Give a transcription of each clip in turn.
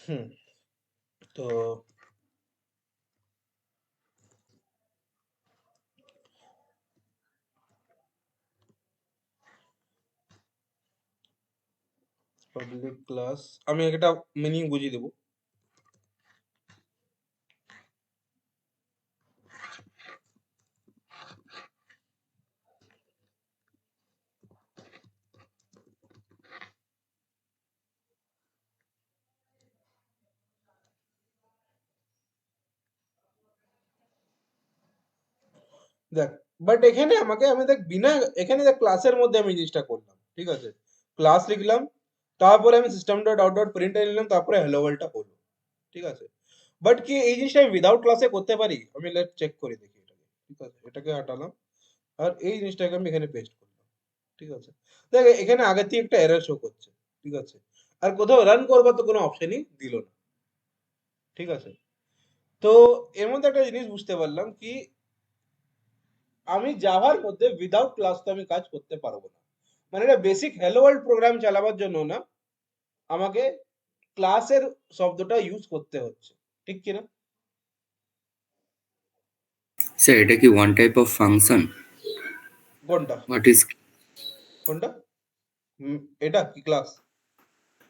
হুম, তো public class আমি একটা মিনিং বুঝিয়ে দেবো। দেখ, বাট এখানে আমি দেখ বিনা এখানে দেখ ক্লাসের মধ্যে আমি জিনিসটা করলাম, ঠিক আছে? ক্লাস লিখলাম, তারপরে আমি system dot out dot print নিলাম, তারপরে হ্যালো ওয়ার্ল্ডটা হলো, ঠিক আছে? বাট কি এই জিনিসটা আমি উইদাউট ক্লাসে করতে পারি? আমি লেট চেক করে দেখি এটাকে, ঠিক আছে? এটাকে হাঁটালাম, আর এই জিনিসটাকে আমি এখানে পেস্ট করলাম, ঠিক আছে? দেখ এখানে আগে থেকে একটা এরর শো করছে, ঠিক আছে? আর কোথাও রান করবার তো কোনো অপশনই দিল না, ঠিক আছে? তো এর মধ্যে একটা জিনিস বুঝতে পারলাম কি, আমি জাভার মধ্যে উইদাউট ক্লাস তো আমি কাজ করতে পারবো না। মানে এটা বেসিক হ্যালো ওয়ার্ল্ড প্রোগ্রাম চালাবার জন্য না, আমাকে ক্লাসের শব্দটা ইউজ করতে হচ্ছে, ঠিক কিনা? স্যার এটা কি ওয়ান টাইপ অফ ফাংশন? কোনটা? হোয়াট ইজ কোনটা? এটা কি ক্লাস?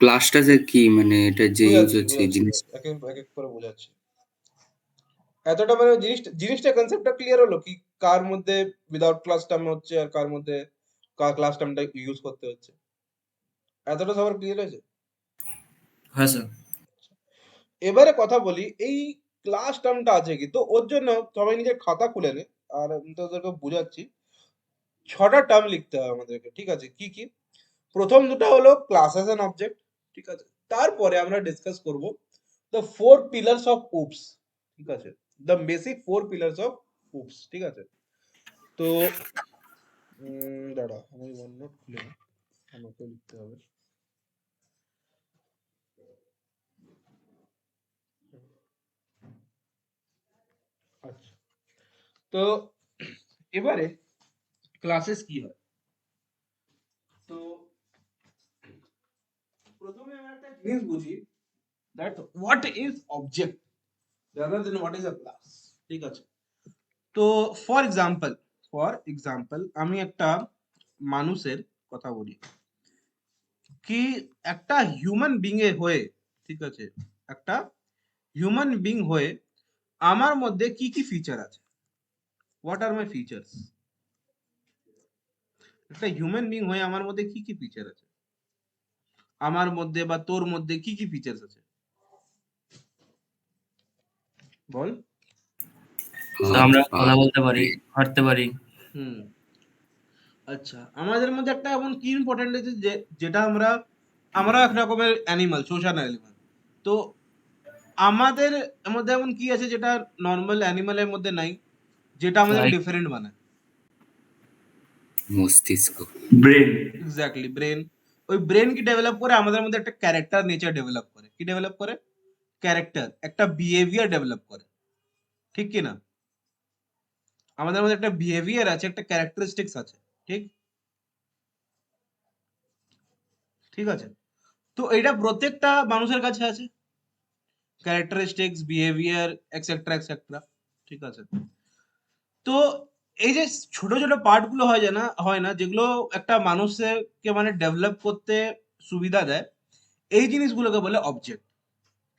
ক্লাসটা যে কি, মানে এটা যে ইউজ বুঝাচ্ছি হচ্ছে এই বুঝাচ্ছি জিনিস? বুঝাচ্ছি, এক এক এক এক করে বোঝাচ্ছি। এতটা মানে জিনিসটা কনসেপ্টটা ক্লিয়ার হলো কি, কার মধ্যে উইদাউট ক্লাস টার্ম হচ্ছে আর কার মধ্যে ক্লাস টার্মটা ইউজ করতে হচ্ছে? এতটা সবার ক্লিয়ার হয়েছে? হ্যাঁ স্যার। এবারে কথা বলি, এই ক্লাস টার্মটা আছে কি, তো ওর জন্য সবাই নিজের খাতা খুলে নে, আর আমি তোদেরকে বুঝাচ্ছি। 6টা টার্ম লিখতে হবে আমাদেরকে, ঠিক আছে? কি কি? প্রথম দুটো হলো ক্লাস অ্যাজ অ্যান অবজেক্ট, ঠিক আছে? তারপরে আমরা ডিসকাস করব the four pillars of OOPs, ঠিক আছে? The basic four pillars of OOPs, ঠিক আছে? তো দাঁড়া, আমি ওয়ান নোট খুলে নিই, আমাকে লিখতে হবে। আচ্ছা, তো এবারে ক্লাসেস কি হয়? তো প্রথমে আমরা একটা জিনিস বুঝি, that what is object rather than what is a class, ঠিক আছে? তো ফর এক্সাম্পল আমি একটা মানুষের কথা বলি, কি একটা হিউম্যান বিং এ হয়ে, ঠিক আছে? একটা হিউম্যান বিং হয়ে আমার মধ্যে কি কি ফিচার আছে? What are my features? একটা হিউম্যান বিং হয়ে আমার মধ্যে কি কি ফিচার আছে? আমার মধ্যে বা তোর মধ্যে কি কি ফিচার্স আছে? বল। স্যার আমরা পা, কথা বলতে পারি, হাঁটতে পারি। হুম, আচ্ছা, আমাদের মধ্যে একটা এমন কি ইম্পর্টেন্ট আছে যেটা আমরা এক রকমের অ্যানিমাল, সোশ্যাল অ্যানিমাল। তো আমাদের মধ্যে এমন কি আছে যেটা নর্মাল অ্যানিমালের মধ্যে নাই, যেটা আমাদের লাইক ডিফারেন্ট বানায়? মস্তিষ্ক। ব্রেন। Exactly, brain. ওই ব্রেন কি ডেভেলপ করে? আমাদের মধ্যে একটা ক্যারেক্টার নেচার ডেভেলপ করে। কি ডেভেলপ করে? ক্যারেক্টার, একটা বিহেভিয়ার ডেভেলপ করে, ঠিক কি না? আমাদের মধ্যে একটা বিহেভিয়ার আছে, একটা ক্যারেক্টারিস্টিক্স আছে, ঠিক? ঠিক আছে? তো এটা প্রত্যেকটা মানুষের কাছে আছে, ক্যারেক্টারিস্টিক্স, বিহেভিয়ার, এক্সেট্রা এক্সেট্রা, ঠিক আছে? তো এই যে ছোট ছোট পার্ট গুলো হয় না যেগুলো একটা মানুষকে মানে ডেভেলপ করতে সুবিধা দেয়, এই জিনিসগুলোকে বলে অবজেক্ট,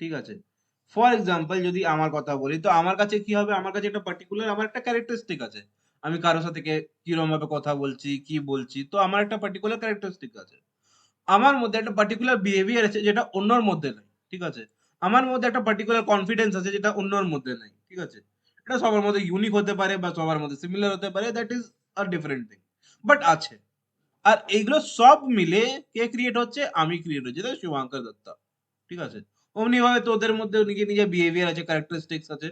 ঠিক আছে? ফর এক্সাম্পল যদি আমার কথা বলি, তো আমার কাছে কি হবে? আমার কাছে একটা পার্টিকুলার আমার একটা ক্যারেক্টারিস্টিক আছে। আমি কারোর সাথে কিরকম ভাবে কথা বলছি, কি বলছি, তো আমার একটা পার্টিকুলার ক্যারেক্টারিস্টিক আছে। আমার মধ্যে একটা পার্টিকুলার বিহেভিয়ার আছে যেটা অন্যর মধ্যে নাই, ঠিক আছে? আমার মধ্যে একটা পার্টিকুলার কনফিডেন্স আছে যেটা অন্যর মধ্যে নাই, ঠিক আছে? এটা সবার মধ্যে ইউনিক হতে পারে বা সবার মধ্যে সিমিলার হতে পারে, that is a different thing, but আছে। আর এইগুলো সব মিলে কে ক্রিয়েট হচ্ছে? আমি ক্রিয়েট হচ্ছে, তাই শুভঙ্কর দত্তা, ঠিক আছে? অমনি ভাবে তোদের মধ্যে নিজে নিজে বিহেভিয়ার আছে, ক্যারেক্টারিস্টিক্স আছে,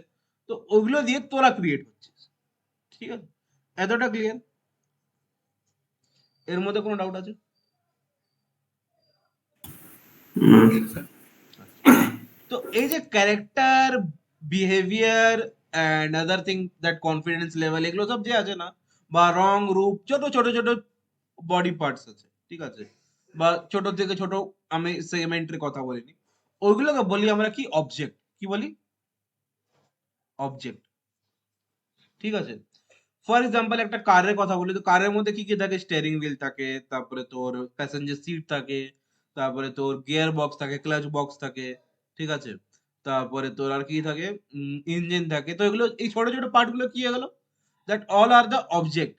তো ওগুলো দিয়ে তোরা ক্রিয়েট হচ্ছিস, ঠিক আছে? এতটা ক্লিয়ার? এর মধ্যে কোনো ডাউট আছে? তো এই যে character, behaviour and other thing, that confidence level, এগুলো সব যে আছে না, বা রং রূপ, ছোট ছোট ছোট বডি পার্টস আছে, ঠিক আছে? বা ছোট থেকে ছোট, আমি সেগমেন্টের কথা বলিনি, ওইগুলোকে বলি আমরা কি অবজেক্ট। কি বলি? অবজেক্ট। ঠিক আছে? ফর এক্সাম্পল একটা কারের কথা বলি, তো কারের মধ্যে কি কি থাকে? স্টিয়ারিং হুইল থাকে, তারপরে তোর প্যাসেঞ্জার সিট থাকে, তারপরে তোর গিয়ার বক্স থাকে, ক্লাচ বক্স থাকে, ঠিক আছে? তারপরে তোর আর কি থাকে? ইঞ্জিন থাকে। তো এগুলো, এই ছোট ছোট পার্ট গুলো কি হয়ে গেল? দ্যাট অল আর দ্য অবজেক্ট।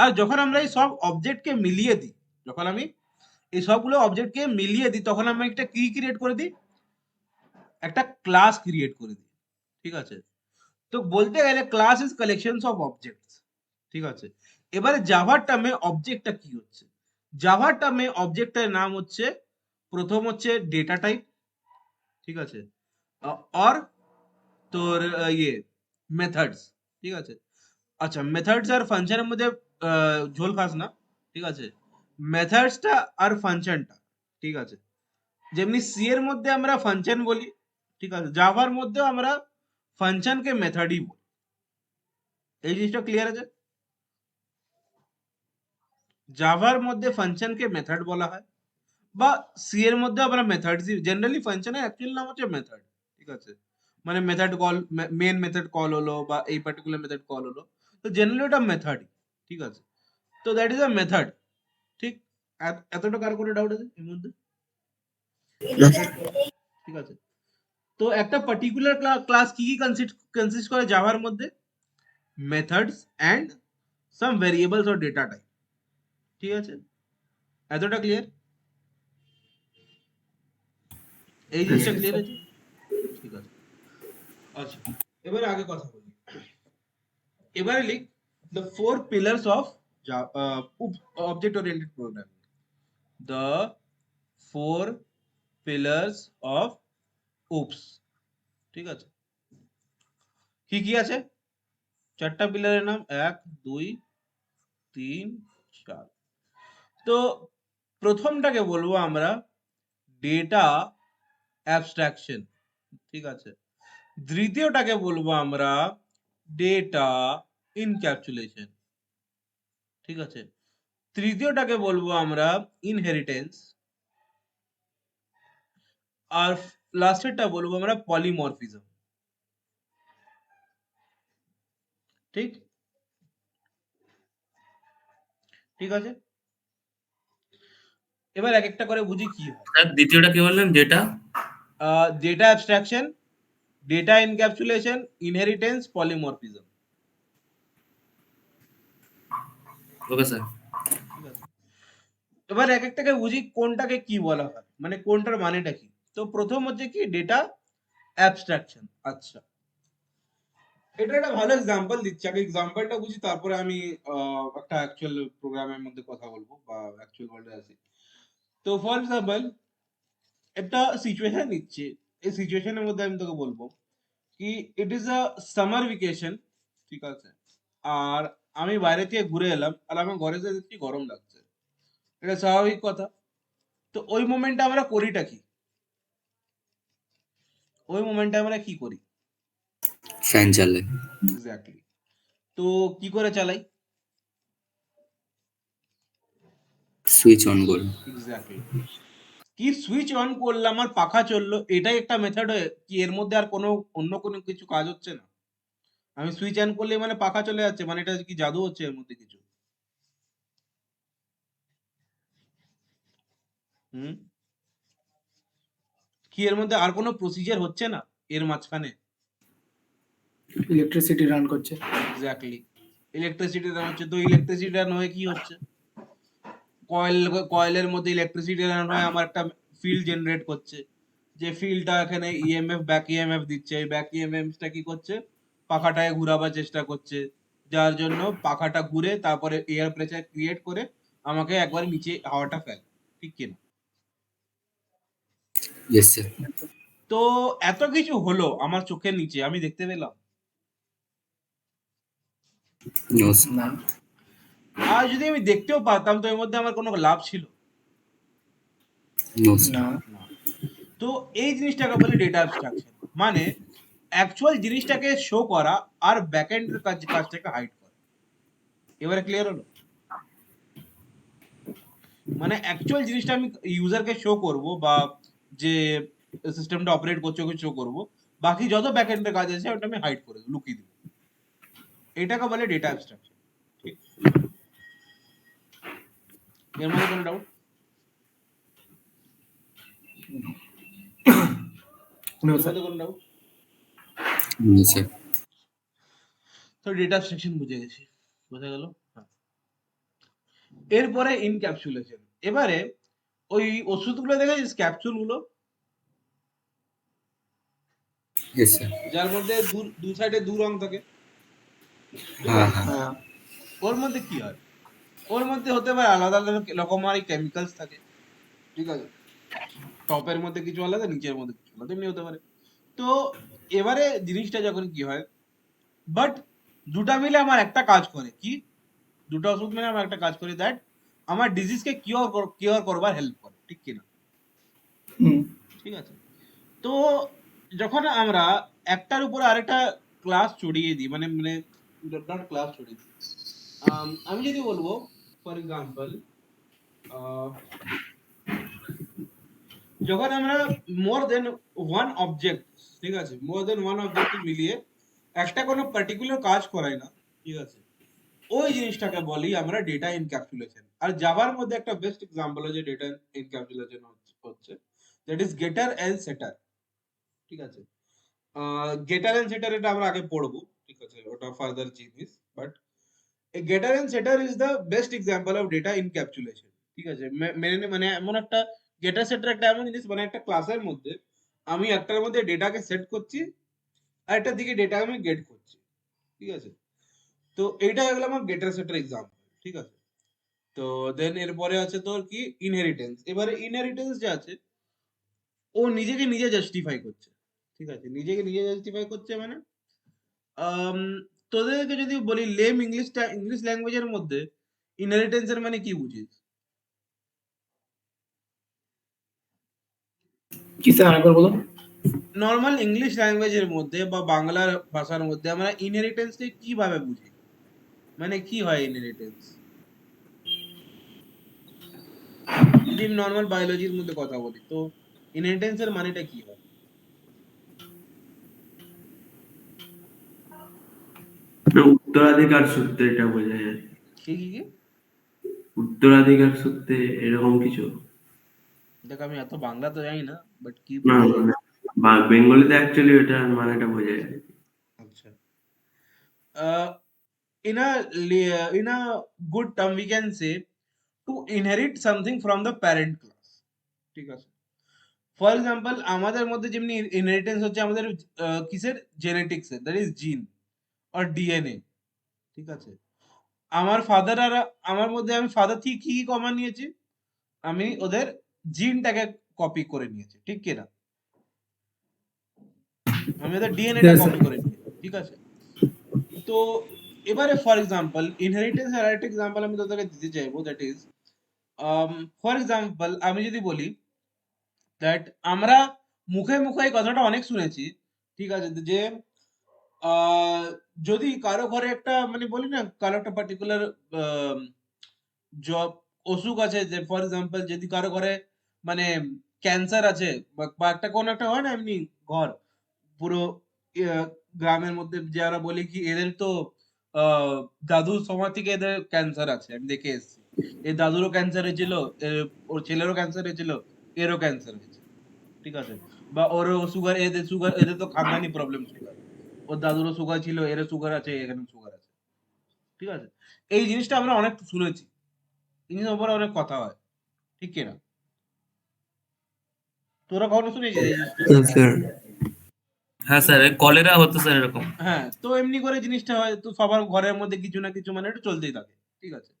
আর যখন আমরা এই সব অবজেক্টকে মিলিয়ে দিই, যখন আমি এই সবগুলো অবজেক্টকে মিলিয়ে দিই, তখন আমি একটা কি ক্রিয়েট করে দিই? একটা ক্লাস ক্রিয়েট করে দিই। ঠিক আছে? তো বলতে গেলে class is collections of objects. ঠিক আছে? এবারে জাভার টার্মে অবজেক্টটা কি হচ্ছে? জাভার টার্মে অবজেক্টের নাম হচ্ছে, প্রথম হচ্ছে ডেটা টাইপ। ঠিক আছে? আর তোর ইয়ে মেথডস। ঠিক আছে? আচ্ছা, মেথডস আর ফাংশনের মধ্যে ঝোল খাস না। ঠিক আছে? মেথডসটা আর ফাংশনটা, ঠিক আছে, যেমনি সি এর মধ্যে আমরা ফাংশন বলি, ঠিক আছে, জাভার মধ্যেও আমরা ফাংশনকে মেথডই বলি। এই জিনিসটা ক্লিয়ার আছে? জাভার মধ্যে ফাংশনকে মেথড বলা হয়, বা সি এর মধ্যে আমরা মেথডস, জেনারেলি ফাংশনের অ্যাকচুয়াল নাম হচ্ছে মেথড। ঠিক আছে? মানে method call, main method call হলো, বা এই পার্টিকুলার মেথড কল হলো, তো জেনারেলি ওটা মেথডই। ঠিক আছে? তো দ্যাট ইজ আ মেথড। ঠিক? এতটা কার কোনো ডাউট আছে এর মধ্যে? ঠিক আছে? তো একটা পার্টিকুলার ক্লাস কি কি কনসিস্ট করে জাভার মধ্যে? Methods and some variables or data type. ঠিক আছে? এতটা ক্লিয়ার? এই জিনিসটা ক্লিয়ার আছে? ঠিক আছে। আচ্ছা, এবারে আগে কথা বলি। এবারে লিখ the four pillars of object oriented programming. The four pillars of OOPS. ঠিক আছে? কি কি আছে? চারটা পিলারের নাম, 1 2 3 4। তো প্রথমটাকে বলবো আমরা ডেটা অ্যাবস্ট্রাকশন। ঠিক আছে? দ্বিতীয়টাকে বলবো আমরা ডেটা ইনক্যাপসুলেশন। ঠিক আছে? তৃতীয়টাকে বলবো আমরা ইনহেরিটেন্স। আর লাস্টেরটা বলবো আমরা পলিমরফিজম। ঠিক? ঠিক আছে? এবার এক একটা করে বুঝি কি হয়। স্যার দ্বিতীয়টা কি বললেন? Data data abstraction, data encapsulation, inheritance, polymorphism. Okay sir. ঠিক আছে? এবার এক একটাকে বুঝি কোনটাকে কি বলা হয়, মানে কোনটার মানেটা কি। তো প্রথম হচ্ছে কি ডেটা অ্যাবস্ট্রাকশন। আচ্ছা, এটা একটা ভালো এক্সাম্পল দিচ্ছি, আগে এক্সাম্পলটা বুঝি, তারপরে আমি একটা অ্যাকচুয়াল প্রোগ্রামের মধ্যে কথা বলবো বা অ্যাকচুয়াল ওয়ার্ল্ডে আসি। তো ফর এক্সাম্পল একটা সিচুয়েশন নিচ্ছি, এই সিচুয়েশনের মধ্যে আমি তোকে বলবো কি it is a summer vacation. ঠিক আছে? আর আমি বাইরে থেকে ঘুরে এলাম, আর আমার ঘরে এসে দেখছি গরম লাগছে। এটা স্বাভাবিক কথা। তো ওই মোমেন্টে আমরা করিটা কি? ওই মোমেন্টে আমরা কি করি? ফ্যান চালায়, এক্স্যাক্টলি। তো কি করে চালাই? সুইচ অন করে। এক্স্যাক্টলি। কি সুইচ অন করলাম আর পাখা চললো, এটাই একটা মেথড হয়ে কি? এর মধ্যে আর কোনো অন্য কোনো কিছু কাজ হচ্ছে না? আমি সুইচ অন করলে মানে পাখা চলে যাচ্ছে, মানে এটা কি জাদু হচ্ছে এর মধ্যে কিছু? হুম? কি এর মধ্যে আর কোনো প্রসিজার হচ্ছে না এর মাঝখানে? ইলেকট্রিসিটি রান করছে। এক্স্যাক্টলি। ইলেকট্রিসিটি রান হচ্ছে, তো ইলেকট্রিসিটি রান হয়ে কি হচ্ছে? কয়েল, কয়েলের মধ্যে ইলেকট্রিসিটি রান হয়ে আমার একটা ফিল্ড জেনারেট করছে, যে ফিল্ডটা এখানে ইএমএফ, ব্যাক ইএমএফ দিচ্ছে। এই ব্যাক ইএমএফটা কি করছে? পাখাটাকে ঘুরাবার চেষ্টা করছে, যার জন্য পাখাটা ঘুরে তারপরে এয়ার প্রেসার ক্রিয়েট করে আমাকে একবার নিচে হাওয়াটা ফেলে। ঠিক কিনা? Yes sir. তো এত কিছু হলো আমার চোখের নিচে, আমি দেখতে পেলাম? No sir. না, আর যদি আমি দেখতেও পারতাম, তো এর মধ্যে আমার কোনো লাভ ছিল? No sir. না, না। তো এই জিনিসটাকে বলি ডেটা অ্যাবস্ট্রাকশন। মানে অ্যাকচুয়াল জিনিসটাকে শো করা আর ব্যাকএন্ডের কাজটাকে হাইড করা। এবারে ক্লিয়ার হলো? মানে অ্যাকচুয়াল জিনিসটা আমি ইউজারকে শো করব, বা যে সিস্টেমটা অপারেট করছে ওকে শো করবো, বাকি যত ব্যাক এন্ডের কাজ আছে ওটা আমি হাইড করে দেবো, লুকিয়ে দেবো। এটাকে বলে ডেটা অ্যাবস্ট্রাকশন। ঠিক, এর মধ্যে কোনো ডাউট? No, এর sir. মধ্যে কোনো ডাউট? স্যার তো ডেটা অ্যাবস্ট্রাকশন বুঝে গেছি, বোঝা গেল? হ্যাঁ। এরপরে ইনক্যাপসুলেশন। এবারে ওই ওষুধগুলো দেখেছিস, ক্যাপসুল গুলো, ইয়েস স্যার। যার মধ্যে দু সাইডে দু রং থাকে, ঠিক হ্যাঁ আছে? হ্যাঁ ওর মধ্যে কি হয়? ওর মধ্যে হতে পারে আলাদা আলাদা রকমারি কেমিক্যালস থাকে, ঠিক আছে? টপের মধ্যে কিছু আলাদা, নিচের মধ্যে কিছু আলাদা, এমনি হতে পারে। তো এবারে জিনিসটা যখন কি হয়, বাট দুটা মিলে আমার একটা কাজ করে, কি দুটো ওষুধ মিলে আমার একটা কাজ করে, দ্যাট আমার ডিজিজকে কিওর করবার হেল্প করে, ঠিক কিনা? ঠিক আছে। তো যখন আমরা একটার উপরে আরেকটা ক্লাস চড়িয়ে দিই, মানে মানে নট ক্লাস চড়িয়ে দিই, আমি যদি বলবো ফর এক্সাম্পল, যখন আমরা মোর দেন ওয়ান অবজেক্ট, ঠিক আছে, মোর দেন ওয়ান অবজেক্ট মিলিয়ে একটা কোনো পার্টিকুলার কাজ করাই না, ঠিক আছে, ওই জিনিসটাকে বলি আমরা ডেটা এনক্যাপসুলেশন। আর জাভার মধ্যে একটা বেস্ট এক্সাম্পল আছে ডেটা এনক্যাপসুলেশন হচ্ছে, দ্যাট ইজ গেটার এন্ড সেটার। ঠিক আছে, গেটার এন্ড সেটার এটা আমরা আগে পড়বো, ঠিক আছে, ওটা ফার্দার জিনিস, বাট গেটার এন্ড সেটার is the best example of data encapsulation. ঠিক আছে, মানে এমন একটা গেটার সেটার একটা এমন জিনিস, মানে একটা ক্লাসের মধ্যে আমি একটার মধ্যে ডেটাকে সেট করছি, আর একটার দিকে ডেটা আমি গেট করছি, ঠিক আছে। তো এইটা হয়ে গেল আমার গেটার সেটার এক্সাম্পল, ঠিক আছে। তো দেন এরপরে আছে তোর কি, ইনহেরিটেন্স। এবারে ইনহেরিটেন্স যে আছে, ও নিজেকে নিজে জাস্টিফাই করছে, ঠিক আছে, নিজেকে নিজে জাস্টিফাই করছে মানে আম, তোদেরকে যদি বলি লেম ইংলিশ ল্যাঙ্গুয়েজের মধ্যে ইনহেরিটেন্স এর মানে কি বুঝিস? কি স্যার আরেকবার বলুন। নর্মাল ইংলিশ ল্যাঙ্গুয়েজের মধ্যে বা বাংলার ভাষার মধ্যে আমরা ইনহেরিটেন্সকে কিভাবে বুঝি, মানে কি হয় ইনহেরিটেন্স? যদি নর্মাল বায়োলজির মধ্যে কথা বলি, তো ইনহেরিটেন্স এর মানেটা কি হয়? উত্তরাধিকার সূত্রে এটা বোঝা যায়। কি কি কি? উত্তরাধিকার সূত্রে এরকম কিছু। দেখ আমি এত বাংলা তো জানি না, বাট কি না বলতে চাই- মানে বেঙ্গলিতে অ্যাকচুয়ালি এটা মানেটা বোঝা যায়। আচ্ছা, in a good term we can say to inherit something from the parent class, ঠিক আছে। ফর এক্সাম্পল আমাদের মধ্যে যেমনি ইনহেরিটেন্স হচ্ছে আমাদের কিসের, জেনেটিক্স এর, দ্যাট ইজ জিন অর ডিএনএ, ঠিক আছে। আমার ফাদার আর আমার মধ্যে আমি ফাদার থেকে কি কি কমন নিয়েছি, আমি ওদের জিনটাকে কপি করে নিয়েছি, ঠিক কিনা? আমি ওদের ডিএনএটা Yes, কপি sir. করে নিয়েছি, ঠিক আছে। তো এবারে ফর এক্সাম্পল ইনহেরিটেন্স আর একটা এক্সাম্পল আমি তোদেরকে দিতে চাইবো, দ্যাট ইজ ফর এক্সাম্পল আমি যদি বলি দ্যাট আমরা মুখে মুখে এই কথাটা অনেক শুনেছি, ঠিক আছে, যে আহ, যদি কারো ঘরে একটা মানে বলি না, কারো একটা পার্টিকুলার জব অসুখ আছে, যে ফর এক্সাম্পল যদি কারো ঘরে মানে ক্যান্সার আছে, বা একটা কোন একটা হয় না এমনি ঘর পুরো গ্রামের মধ্যে, যারা বলি কি এদের তো দাদুর সময় থেকে এদের ক্যান্সার আছে, আমি দেখে এসেছি। এই দাদুরও ক্যান্সার হয়েছিল, ওর ছেলেরও ক্যান্সার হয়েছিল, এরও ক্যান্সার হয়েছে, ঠিক আছে। বা ওরও সুগার, এদের তো খানদানি প্রবলেম সুগার, ওর দাদুরও সুগার ছিল, এরও সুগার আছে, এখানে সুগার আছে, ঠিক আছে। এই জিনিসটা আমরা অনেক শুনেছি, এই জিনিসের উপরে অনেক কথা হয়, ঠিক কিনা? তোরা কখনো শুনেছিস এই জিনিসটা? Yes, sir. হ্যাঁ স্যার, কলেরা হতো স্যার এরকম। হ্যাঁ, তো এমনি করে জিনিসটা হয়, তো সবার ঘরের মধ্যে কিছু না কিছু মানে এটা চলতেই থাকে, ঠিক আছে।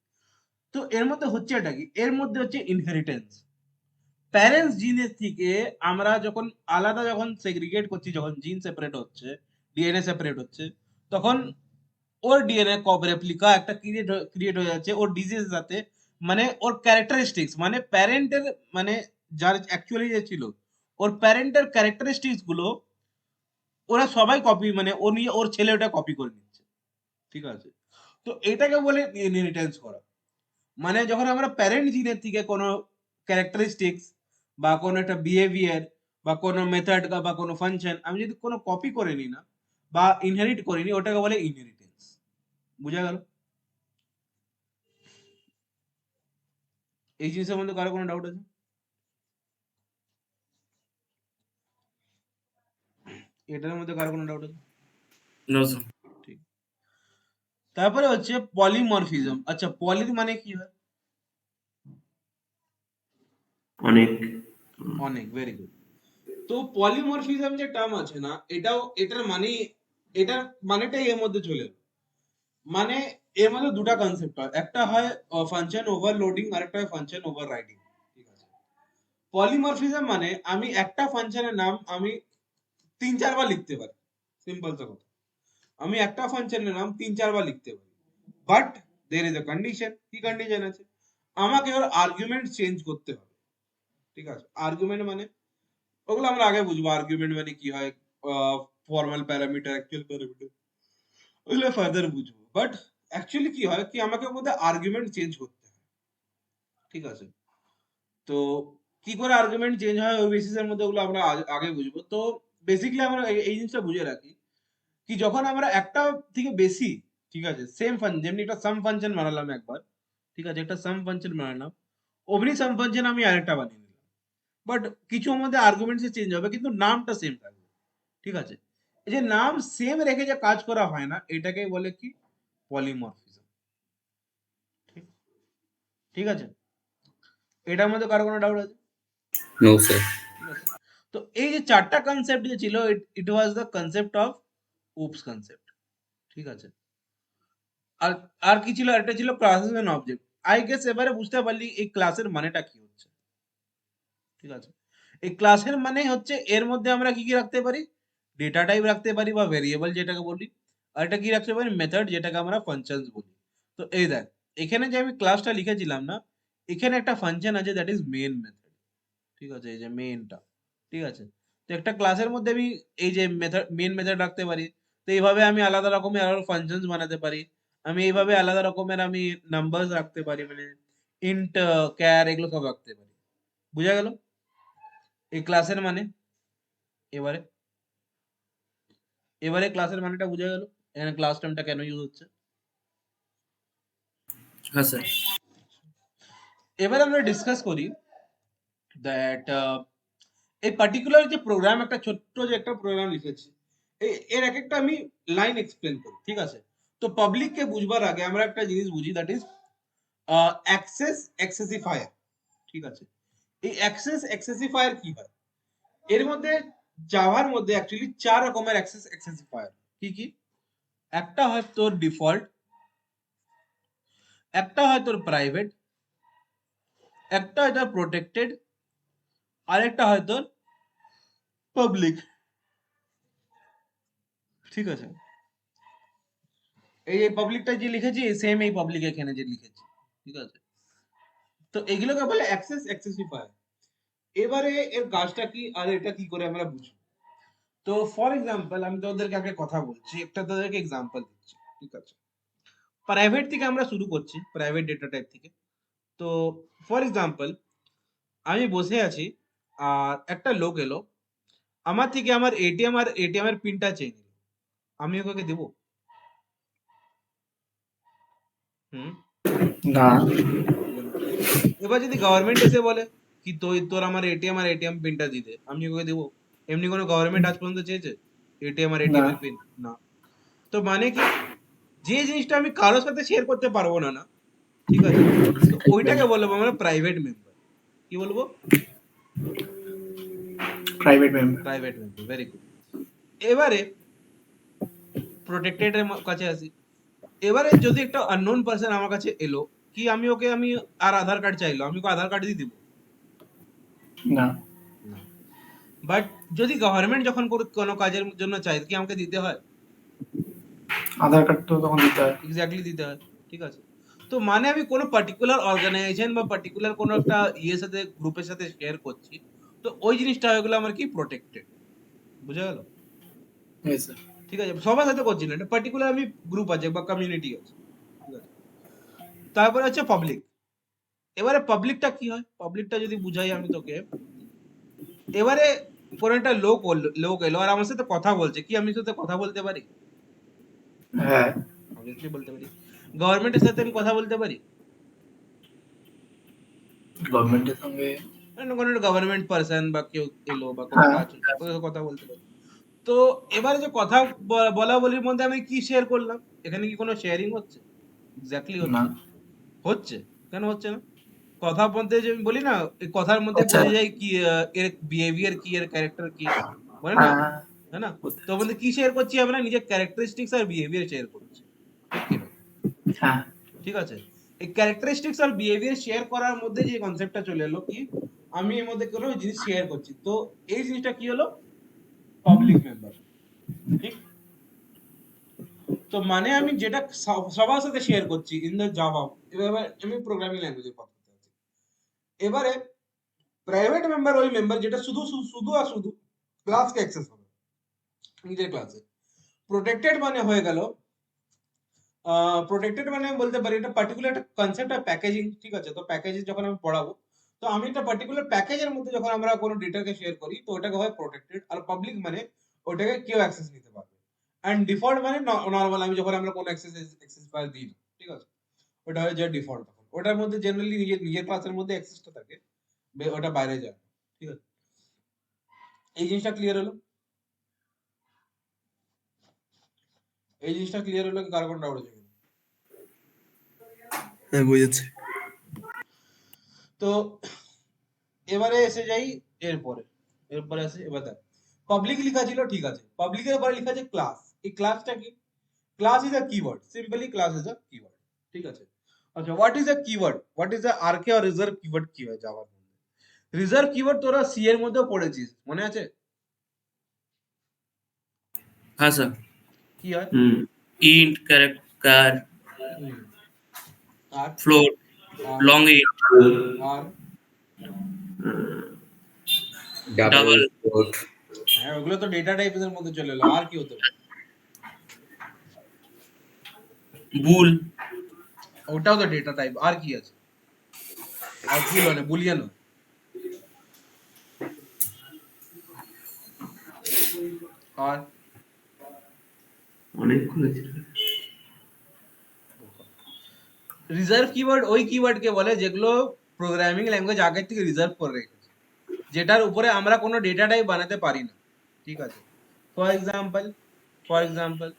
তো এর মধ্যে হচ্ছে এটা কি, এর মধ্যে হচ্ছে ইনহেরিটেন্স। প্যারেন্টস জিনের থেকে আমরা যখন আলাদা, যখন সেগ্রিগেট করছি, যখন জিন সেপারেট হচ্ছে, ডিএনএ সেপারেট হচ্ছে, তখন ওর ডিএনএ কপ রেপ্লিকা একটা ক্রিয়েট হয়ে যাচ্ছে ওর ডিজিজের সাথে, মানে ওর ক্যারেক্টারিস্টিক্স, মানে প্যারেন্টের, মানে যার অ্যাকচুয়ালি যে ছিল ওর প্যারেন্টের ক্যারেক্টারিস্টিক্স গুলো ওরা সবাই কপি, মানে ও নিয়ে ওর ছেলে ওটা কপি করে নিচ্ছে, ঠিক আছে। তো এটাকে বলে ইনহেরিটেন্স করা। মানে যখন আমরা প্যারেন্ট জিনের থেকে কোনো ক্যারেক্টারিস্টিক্স বা কোনো একটা বিহেভিয়ার বা কোনো মেথড বা কোনো ফাংশন আমি যদি কোনো কপি করে নিই না বা ইনহেরিট করিনি, ওটাকে বলে ইনহেরিটেন্স। বুঝা গেল? এই জিনিসের মধ্যে কারো কোনো ডাউট আছে? এটার মধ্যে কারো কোনো ডাউট আছে? No sir. ঠিক। তারপরে হচ্ছে পলিমরফিজম। আচ্ছা, পলি মানে কি হয়? অনেক। অনেক, ভেরি গুড। তো পলিমরফিজম যে টার্ম আছে না, এটার মানেটাই এর মধ্যে চলে এলো। মানে এর মধ্যে দুটা কনসেপ্ট হয়, একটা হয় ফাংশন ওভারলোডিং আর একটা হয় ফাংশন ওভাররাইডিং। ঠিক আছে? পলিমরফিজম মানে আমি একটা ফাংশনের নাম আমি 3-4 বার লিখতে পারি। সিম্পল তো কথা, আমি একটা ফাংশনের নাম 3-4 বার লিখতে পারি, but there is a condition. কি কন্ডিশন আছে? আমাকে ওর আর্গুমেন্ট চেঞ্জ করতে হবে। ঠিক আছে? আর্গুমেন্ট মানে ওগুলো আমরা আগে বুঝবো, আর্গুমেন্ট মানে কি হয়, ফর্মাল প্যারামিটার, অ্যাকচুয়াল প্যারামিটার, ওগুলো ফার্দার বুঝবো। বাট অ্যাকচুয়ালি কি হয় কি, আমাকে ওর মধ্যে আর্গুমেন্ট চেঞ্জ করতে হয়। ঠিক আছে? তো কি করে আর্গুমেন্ট চেঞ্জ হয় ওই বেসিসের মধ্যে, ওগুলো আমরা আগে বুঝবো। তো বেসিক্যালি আমরা এই জিনিসটা বুঝে রাখি কি, যখন আমরা একটা থেকে বেশি, ঠিক আছে, সেম ফাংশন, যেমনি একটা সাম ফাংশন বানালাম একবার, ঠিক আছে, একটা সাম ফাংশন বানালাম, অমনি সাম ফাংশন আমি আরেকটা বানিয়ে নিলাম, বাট কিছু মধ্যে আর্গুমেন্টস চেঞ্জ হবে কিন্তু নামটা সেম থাকবে। ঠিক আছে? এই যে নাম সেম রেখে যে কাজ করা হয় না, এটাকে বলে কি, পলিমরফিজম। ঠিক, ঠিক আছে? এটার মধ্যে কারো কোনো ডাউট আছে? No, sir. ঠিক আছে? তো এই যে চারটা কনসেপ্ট যে ছিল, it was the concept of OOPs concept. ঠিক আছে? আর আর কি ছিল, একটা ছিল classes and object. I guess এবারে বুঝতে পারলি এই ক্লাসের মানেটা কি হচ্ছে। ঠিক আছে? এই ক্লাসের মানে হচ্ছে এর মধ্যে আমরা কি কি রাখতে পারি, ডেটা টাইপ রাখতে পারি বা ভেরিয়েবল যেটাকে বলি, আর এটা কি রাখতে পারি, মেথড যেটাকে আমরা ফাংশনস বলি। তো এই দেখ, এখানে যে আমি ক্লাসটা লিখেছিলাম না, এখানে একটা ফাংশন আছে দ্যাট ইজ মেন মেথড। ঠিক আছে? এই যে মেনটা। ঠিক আছে? তো একটা ক্লাসের মধ্যে আমি এই যে মেথড, মেন মেথড রাখতে পারি। তো এইভাবে আমি আলাদা রকমের আরো ফাংশনস বানাতে পারি। আমি এইভাবে আলাদা রকমের আমি নাম্বারস রাখতে পারি, মানে ইন্ট, ক্যার, এগুলো সব রাখতে পারি। বুঝা গেল এই ক্লাসের মানে? এবারে এবারে ক্লাসের মানেটা বুঝা গেল, এখানে ক্লাস টার্মটা কেন ইউজ হচ্ছে। হ্যাঁ স্যার। এবার আমরা ডিসকাস করি দ্যাট এই পার্টিকুলার যে প্রোগ্রাম, একটা ছোট্ট যে একটা প্রোগ্রাম লিখেছি, এর এক একটা আমি লাইন এক্সপ্লেন করি। ঠিক আছে? তো পাবলিককে বুঝবার আগে আমরা একটা জিনিস বুঝি, দ্যাট ইজ অ্যাক্সেস এক্সেসিফায়ার। ঠিক আছে? এই অ্যাক্সেস এক্সেসিফায়ার কি হয়? এর মধ্যে জাভার মধ্যে অ্যাকচুয়ালি 4 রকমের অ্যাক্সেস এক্সেসিফায়ার। কি কি? একটা হয় তোর ডিফল্ট, একটা হয় তোর প্রাইভেট, একটা হয় তোর প্রোটেক্টেড, আরেকটা হয় তোর পাবলিক। ঠিক আছে? এই পাবলিকটা যে লিখেছি সেম এই পাবলিক এখানে যে লিখেছি। ঠিক আছে? তো এগুলোকে বলে অ্যাক্সেস এক্সেসিফায়ার। এবারে এর কাজটা কি আর এটা কি করে আমরা বুঝবো? তো ফর এক্সাম্পল আমি তোদেরকে একটা কথা বলছি, একটা তোদেরকে এক্সাম্পল দিচ্ছি। ঠিক আছে? প্রাইভেট থেকে আমরা শুরু করছি, প্রাইভেট ডেটা টাইপ থেকে। তো ফর এক্সাম্পল আমি বসে আছি, আর একটা লোক এলো আমার থেকে আমার এটিএম এর পিনটা চেয়ে নিল, আমি ওকে দেবো? হুম? না। এবার যদি গভর্নমেন্ট এসে বলে কি তোর আমার এটিএম পিনটা দিতে, আমি ওকে দেবো? এমনি কোনো গভর্নমেন্ট আজ পর্যন্ত চেয়েছে এটিএম না। এর পিন? না। তো মানে কি, যে জিনিসটা আমি কারোর সাথে শেয়ার করতে পারবো না, না, ঠিক আছে, তো ওইটাকে বলবো আমরা প্রাইভেট মেম্বার। কি বলবো? Private member. Private member, very good. এবারে প্রোটেক্টেড এর কাছে আসি। এবারে যদি একটা আননোন পারসন আমার কাছে এলো, কি আমি আর আধার কার্ড চাইলো, আমি ওকে আধার কার্ড দিয়ে দিব? না। না। বাট যদি গভর্নমেন্ট যখন কোনো কাজের জন্য চাই, কি আমাকে দিতে হয়? আধার কার্ড তো তখন দিতে হয়। এক্স্যাক্টলি দিতে হয়। ঠিক আছে? তো মানে আমি কোনো পার্টিকুলার অর্গানাইজেশন বা পার্টিকুলার কোনো একটা ইয়ের সাথে, গ্রুপের সাথে শেয়ার করছি, তো ওই জিনিসটা হয়ে গেলো আমার কি, প্রোটেক্টেড। বুঝা গেল? হ্যাঁ স্যার। ঠিক আছে? সবার সাথে করছি না, এটা পার্টিকুলার আমি গ্রুপ আছে বা কমিউনিটি আছে। ঠিক আছে? তারপরে হচ্ছে পাবলিক। এবারে পাবলিকটা কি হয়, পাবলিকটা যদি বুঝাই আমি তোকে, এবারে কোন একটা লোক এলো আর আমার সাথে কথা বলছে, কি আমি সাথে কথা বলতে পারি? হ্যাঁ অবভিয়াসলি বলতে পারি। গভর্নমেন্টের সাথে আমি কথা বলতে পারি, গভর্নমেন্টের সঙ্গে মানে কোনো একটা গভর্নমেন্ট পার্সন বা কেউ এলো বা কোনো হ্যাঁ কাজ হচ্ছে, ওর সাথে কথা বলতে পারি। তো এবারে যে কথা বলা বলির মধ্যে আমি কি শেয়ার করলাম? এখানে কি কোনো শেয়ারিং হচ্ছে? এক্স্যাক্টলি না হচ্ছে। হচ্ছে। কেন হচ্ছে না? কথার মধ্যে যে আমি বলি না, এই কথার মধ্যে আচ্ছা বোঝা যায় কি এর বিহেভিয়ার কি, এর ক্যারেক্টার কি, বলে না? হ্যাঁ তাই না? বুঝতে তো ওর মধ্যে কি শেয়ার করছি আমরা? নিজের ক্যারেক্টারিস্টিক্স আর বিহেভিয়ার শেয়ার করছি, ঠিক কি না? হ্যাঁ ঠিক আছে? এই ক্যারেক্টারিস্টিক্স আর বিহেভিয়ার শেয়ার করার মধ্যে যে কনসেপ্টটা চলে এলো কি, আমি এর মধ্যে কোনো জিনিস শেয়ার করছি, তো এই জিনিসটা কি হলো? পাবলিক মেম্বার, ঠিক? তো মানে আমি যেটা সবার সাথে শেয়ার করছি ইন দ্য জাভা, এবার আমি প্রোগ্রামিং ল্যাঙ্গুয়েজের কথা বলতে চাচ্ছি। এবারে প্রাইভেট মেম্বার ওই মেম্বার যেটা শুধু শুধু আর শুধু ক্লাসকে অ্যাক্সেস হবে, নিজের ক্লাসে। প্রোটেক্টেড মানে হয়ে গেল, প্রোটেক্টেড মানে আমি বলতে পারি এটা পার্টিকুলার একটা কনসেপ্ট আর প্যাকেজিং, ঠিক আছে? তো প্যাকেজে যখন আমি পড়াবো, তো আমি একটা পার্টিকুলার প্যাকেজের মধ্যে যখন আমরা কোনো ডেটাকে শেয়ার করি, তো ওটাকে হয় প্রোটেক্টেড। আর পাবলিক মানে ওটাকে কেউ অ্যাক্সেস নিতে পারবে। অ্যান্ড ডিফল্ট মানে নর্মাল, আমি যখন আমরা কোনো অ্যাক্সেস ফাইল দিই না, ঠিক আছে? ওটা হয়ে যায় ডিফল্ট। তখন ওটার মধ্যে জেনারেলি নিজের নিজের ক্লাসের মধ্যে অ্যাক্সেসটা থাকে, ওটা বাইরে যায় না, ঠিক আছে? এই জিনিসটা ক্লিয়ার হলো? এই জিনিসটা ক্লিয়ার হলো কি কার কোনো ডাউট আছে কিনা? হ্যাঁ বুঝেছি। তো এবারে এসে যাই এরপরে, এরপরে আসে এবার দেখ, পাবলিক লেখা ছিল, ঠিক আছে? পাবলিকের পরে লেখা আছে ক্লাস। এই ক্লাসটা কি? Class is a keyword, simply class is a keyword, ঠিক আছে? আচ্ছা, what is a keyword? What is a আরকে আর রিজার্ভ কিওয়ার্ড কি হয় জাভার মধ্যে? রিজার্ভ কিওয়ার্ড তোরা সি এর মধ্যে পড়েছিস, মনে আছে? হ্যাঁ স্যার। কি হয়? হুম ইন্ট, ক্যারেক্টার, হুম, আর ফ্লোট, আর লং ইন্ট, আর ডাবল ডাবল, ফ্লোট, হ্যাঁ, ওগুলো তো ডেটা টাইপের মধ্যে চলে এলো। আর কি হতে পারে? বুল, ওটাও তো ডেটা টাইপ। আর কি আছে? আর বুল মানে বুলিয়ান। আর অনেকগুলো ছিল। রিজার্ভ কিওয়ার্ড ওই কিওয়ার্ডকে বলে যেগুলো প্রোগ্রামিং ল্যাঙ্গুয়েজ আগে থেকে রিজার্ভ করে রেখেছে, যেটার উপরে আমরা কোনো ডেটা টাইপ বানাতে পারি না, ঠিক আছে? For example, for example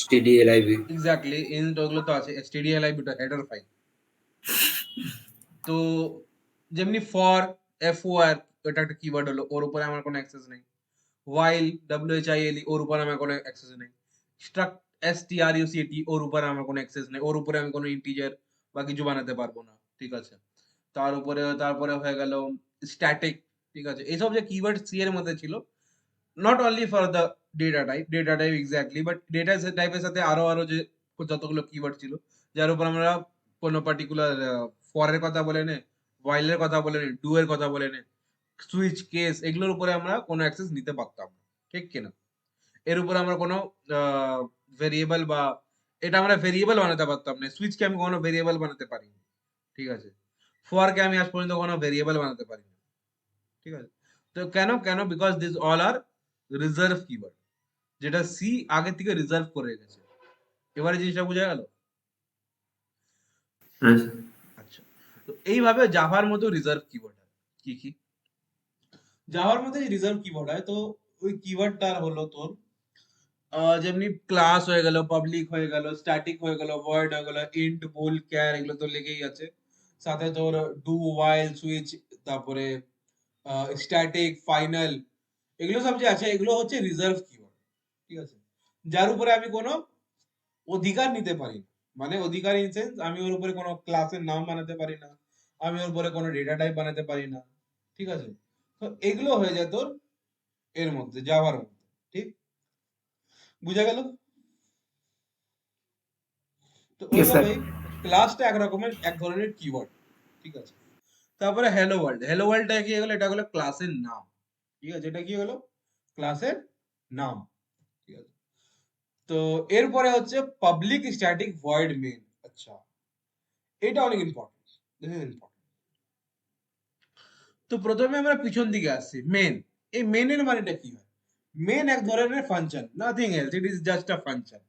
stdlib, exactly int, ওগুলো তো আছে। stdlib টা হেডার ফাইল। তো যেমনি ফর, for, এটা একটা কিওয়ার্ড হলো, ওর উপরে আমার কোনো অ্যাক্সেস নেই। while, while, ওর উপরে আমার কোনো অ্যাক্সেস নেই। struct, struct, ওর উপরে আমার কোনো অ্যাক্সেস নেই। ওর উপরে আমি কোনো ইন্টিজার বা কিছু বানাতে পারবো না, ঠিক আছে? তারপরে হয়ে গেল স্ট্যাটিক, ঠিক আছে? এইসব যে কিওয়ার্ড সি এর মধ্যে ছিল, not only for the data type exactly, but data টাইপের সাথে আরো যে যতগুলো কিওয়ার্ড ছিল, যার উপর আমরা কোনো পার্টিকুলার ফর এর কথা বলে নে, while এর কথা বলে নে, ডু এর কথা বলে নে, সুইচ কেস, এগুলোর উপরে আমরা কোনো অ্যাক্সেস নিতে পারতাম না, ঠিক কিনা? এর উপরে আমরা কোনো ভেরিয়েবল বা এটা আমরা ভেরিয়েবল বানাতে পারতাম না। সুইচকে আমি কোনো ভেরিয়েবল বানাতে পারি না, ঠিক আছে? ফরকে আমি আজ পর্যন্ত কোনো ভেরিয়েবল বানাতে পারি না, ঠিক আছে? তো কেন কেন? Because this all are reserve keyword, যেটা সি আগে থেকে রিজার্ভ করে রেখেছে। এবারে জিনিসটা বোঝা গেল? হ্যাঁ স্যার। আচ্ছা, তো এইভাবে জাভার মতো রিজার্ভ কিওয়ার্ড হয়। কি কি জাভার মধ্যে রিজার্ভ কিওয়ার্ড হয়? তো ওই কিওয়ার্ডটা হলো তোর যেমনি ক্লাস হয়ে গেল, পাবলিক হয়ে গেল, স্ট্যাটিক হয়ে গেল, ভয়েড হয়ে গেল, ইন্ট, বুল, ক্যার, এগুলো তো লেগেই আছে। সাথে তোর ডু, while, সুইচ, তারপরে স্ট্যাটিক, ফাইনাল, এগুলো সব যে আছে, এগুলো হচ্ছে রিজার্ভ কিওয়ার্ড, ঠিক আছে? যার উপরে আমি কোনো অধিকার নিতে পারি না। মানে অধিকার ইন সেন্স, আমি ওর উপরে কোনো ক্লাসের নাম বানাতে পারি না, আমি ওর উপরে কোনো ডেটা টাইপ বানাতে পারি না, ঠিক আছে? তো এগুলো হয়ে যায় তোর এর মধ্যে, জাভার মধ্যে, ঠিক? বুঝা গেল? তো ইয়েস স্যার ওইভাবেই ক্লাসটা এক ধরনের কিওয়ার্ড, ঠিক আছে? তারপরে হ্যালো ওয়ার্ল্ড। হ্যালো ওয়ার্ল্ডটা কি হলো? এটা হলো ক্লাসের নাম, ঠিক আছে? এটা কি হলো? ক্লাসের নাম, ঠিক আছে? তো এরপরে হচ্ছে পাবলিক স্ট্যাটিক ভয়েড মেইন। আচ্ছা, এটা অনেক ইম্পর্টেন্ট, দিস ইজ ইম্পর্টেন্ট। তো প্রথমে আমরা পিছন দিকে আসছি মেন। এই মেনের মানেটা কি হয়? মেন এক ধরনের function, nothing else, it is just a function,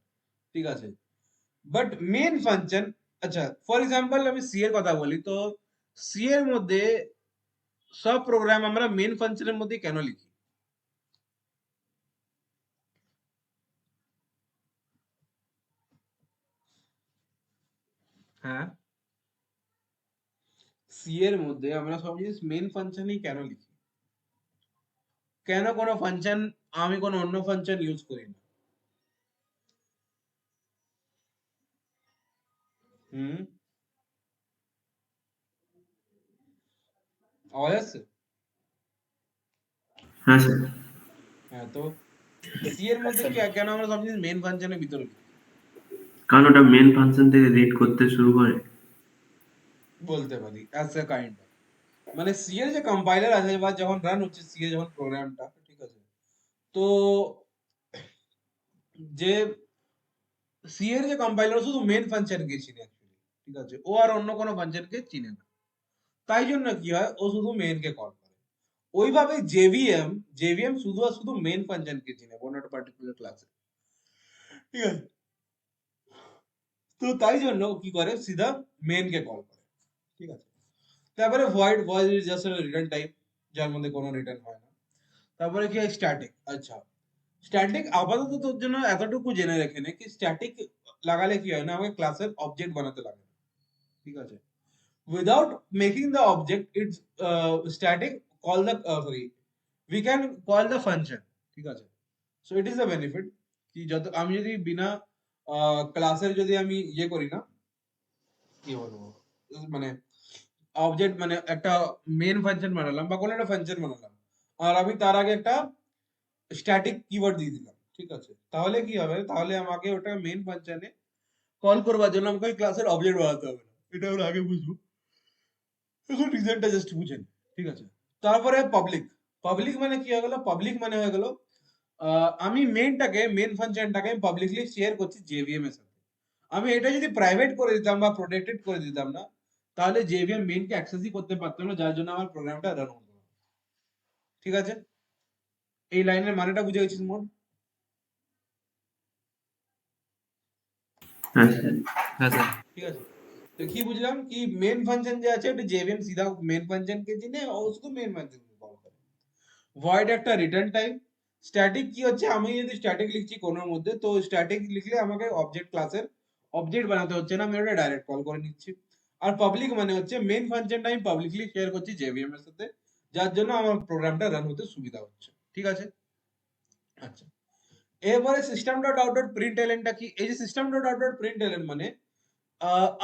ঠিক আছে? বাট মেন ফাংশন, আচ্ছা ফর এক্সাম্পল আমি সি এর কথা বলি, তো সি এর মধ্যে সব প্রোগ্রাম আমরা মেন ফাংশনের মধ্যে কেন লিখি? হ্যাঁ, সি এর মধ্যে আমরা সব জিনিস মেন ফাংশনই কেন লিখি? কেন কোনো ফাংশন আমি কোনো অন্য ফাংশন ইউজ করি না? হুম, আওয়াজ আসছে? হ্যাঁ স্যার। হ্যাঁ, তো সি এর মধ্যে কেন আমরা সব জিনিস মেন ফাংশনের ভিতরে লিখি? কারণ ওটা মেন ফাংশন থেকে রিড করতে শুরু করে। বলতে পারি অ্যাজ এ কাইন্ড অফ, মানে সি এর যে কম্পাইলার আছে বা যখন রান হচ্ছে সি এ যখন প্রোগ্রামটা, ঠিক আছে, তো যে সি এর যে কম্পাইলার শুধু মেন ফাংশনকে চিনে অ্যাকচুয়ালি, ঠিক আছে, ও আর অন্য কোনো ফাংশনকে চিনে না। তাই জন্য কি হয়, ও শুধু মেনকে কল করে। ওইভাবে জেভিএম জেভিএম শুধু আর শুধু মেন ফাংশনকে চিনে কোনো একটা পার্টিকুলার ক্লাসে, ঠিক আছে। তো তাই জন্য ও কি করে, সিধা মেনকে কল করে, ঠিক আছে। তারপরে void, void is just a return type, যার মধ্যে কোনো রিটার্ন হয় না। তারপরে কি হয়, স্ট্যাটিক। আচ্ছা, স্ট্যাটিক আপাতত তোর জন্য এতটুকু জেনে রেখে নে কি স্ট্যাটিক লাগালে কি হয় না, আমাকে ক্লাসের অবজেক্ট বানাতে লাগে না, ঠিক আছে। Without making the object it's static call the sorry we can call the function, ঠিক আছে। So it is the benefit কি যত আমি যদি বিনা ক্লাসের যদি আমি ইয়ে করি না, কি বলবো, মানে অবজেক্ট মানে একটা মেন ফাংশন বানালাম বা কোনো একটা ফাংশন বানালাম, আর আমি তার আগে একটা স্ট্যাটিক কিওয়ার্ড দিয়ে দিলাম, ঠিক আছে, তাহলে কি হবে, তাহলে আমাকে ওটা মেন ফাংশনে কল করবার জন্য আমাকে ক্লাসের অবজেক্ট বানাতে হবে না। এটা আমরা আগে বুঝবো, এখন রিজনটা জাস্ট বুঝেন, ঠিক আছে। তারপরে পাবলিক। পাবলিক মানে কি হয়ে গেল, পাবলিক মানে হয়ে গেল আমি মেনটাকে, মেন ফাংশনটাকে আমি পাবলিকলি শেয়ার করছি জেভিএম এর সাথে। আমি এটা যদি প্রাইভেট করে দিতাম বা প্রোটেক্টেড করে দিতাম না, তাহলে জেভিএম মেনকে অ্যাক্সেসই করতে পারতাম না, যার জন্য আমার প্রোগ্রামটা রান হতো না, ঠিক আছে। এই লাইনের মানেটা বুঝে গেছিস মোট? হ্যাঁ স্যার। হ্যাঁ স্যার। ঠিক আছে, তো কি বুঝলাম কি মেন ফাংশন যে আছে ওটা জেভিএম সিধা মেন ফাংশনকে চিনে, ও শুধু মেন ফাংশনকে কল করে। ভয়েড একটা রিটার্ন টাইপ। স্ট্যাটিক কি হচ্ছে, আমি যদি স্ট্যাটিক লিখছি কোনোর মধ্যে, তো স্ট্যাটিক লিখলে আমাকে অবজেক্ট ক্লাসের অবজেক্ট বানাতে হচ্ছে না, আমি ওটা ডাইরেক্ট কল করে নিচ্ছি। আর পাবলিক মানে হচ্ছে মেন ফাংশনটা আমি পাবলিকলি শেয়ার করছি জেভিএম এর সাথে, যার জন্য আমার প্রোগ্রামটা রান হতে সুবিধা হচ্ছে, ঠিক আছে। আচ্ছা, এরপরে system dot out dot print এলএনটা কি? এই যে system dot out dot print LN মানে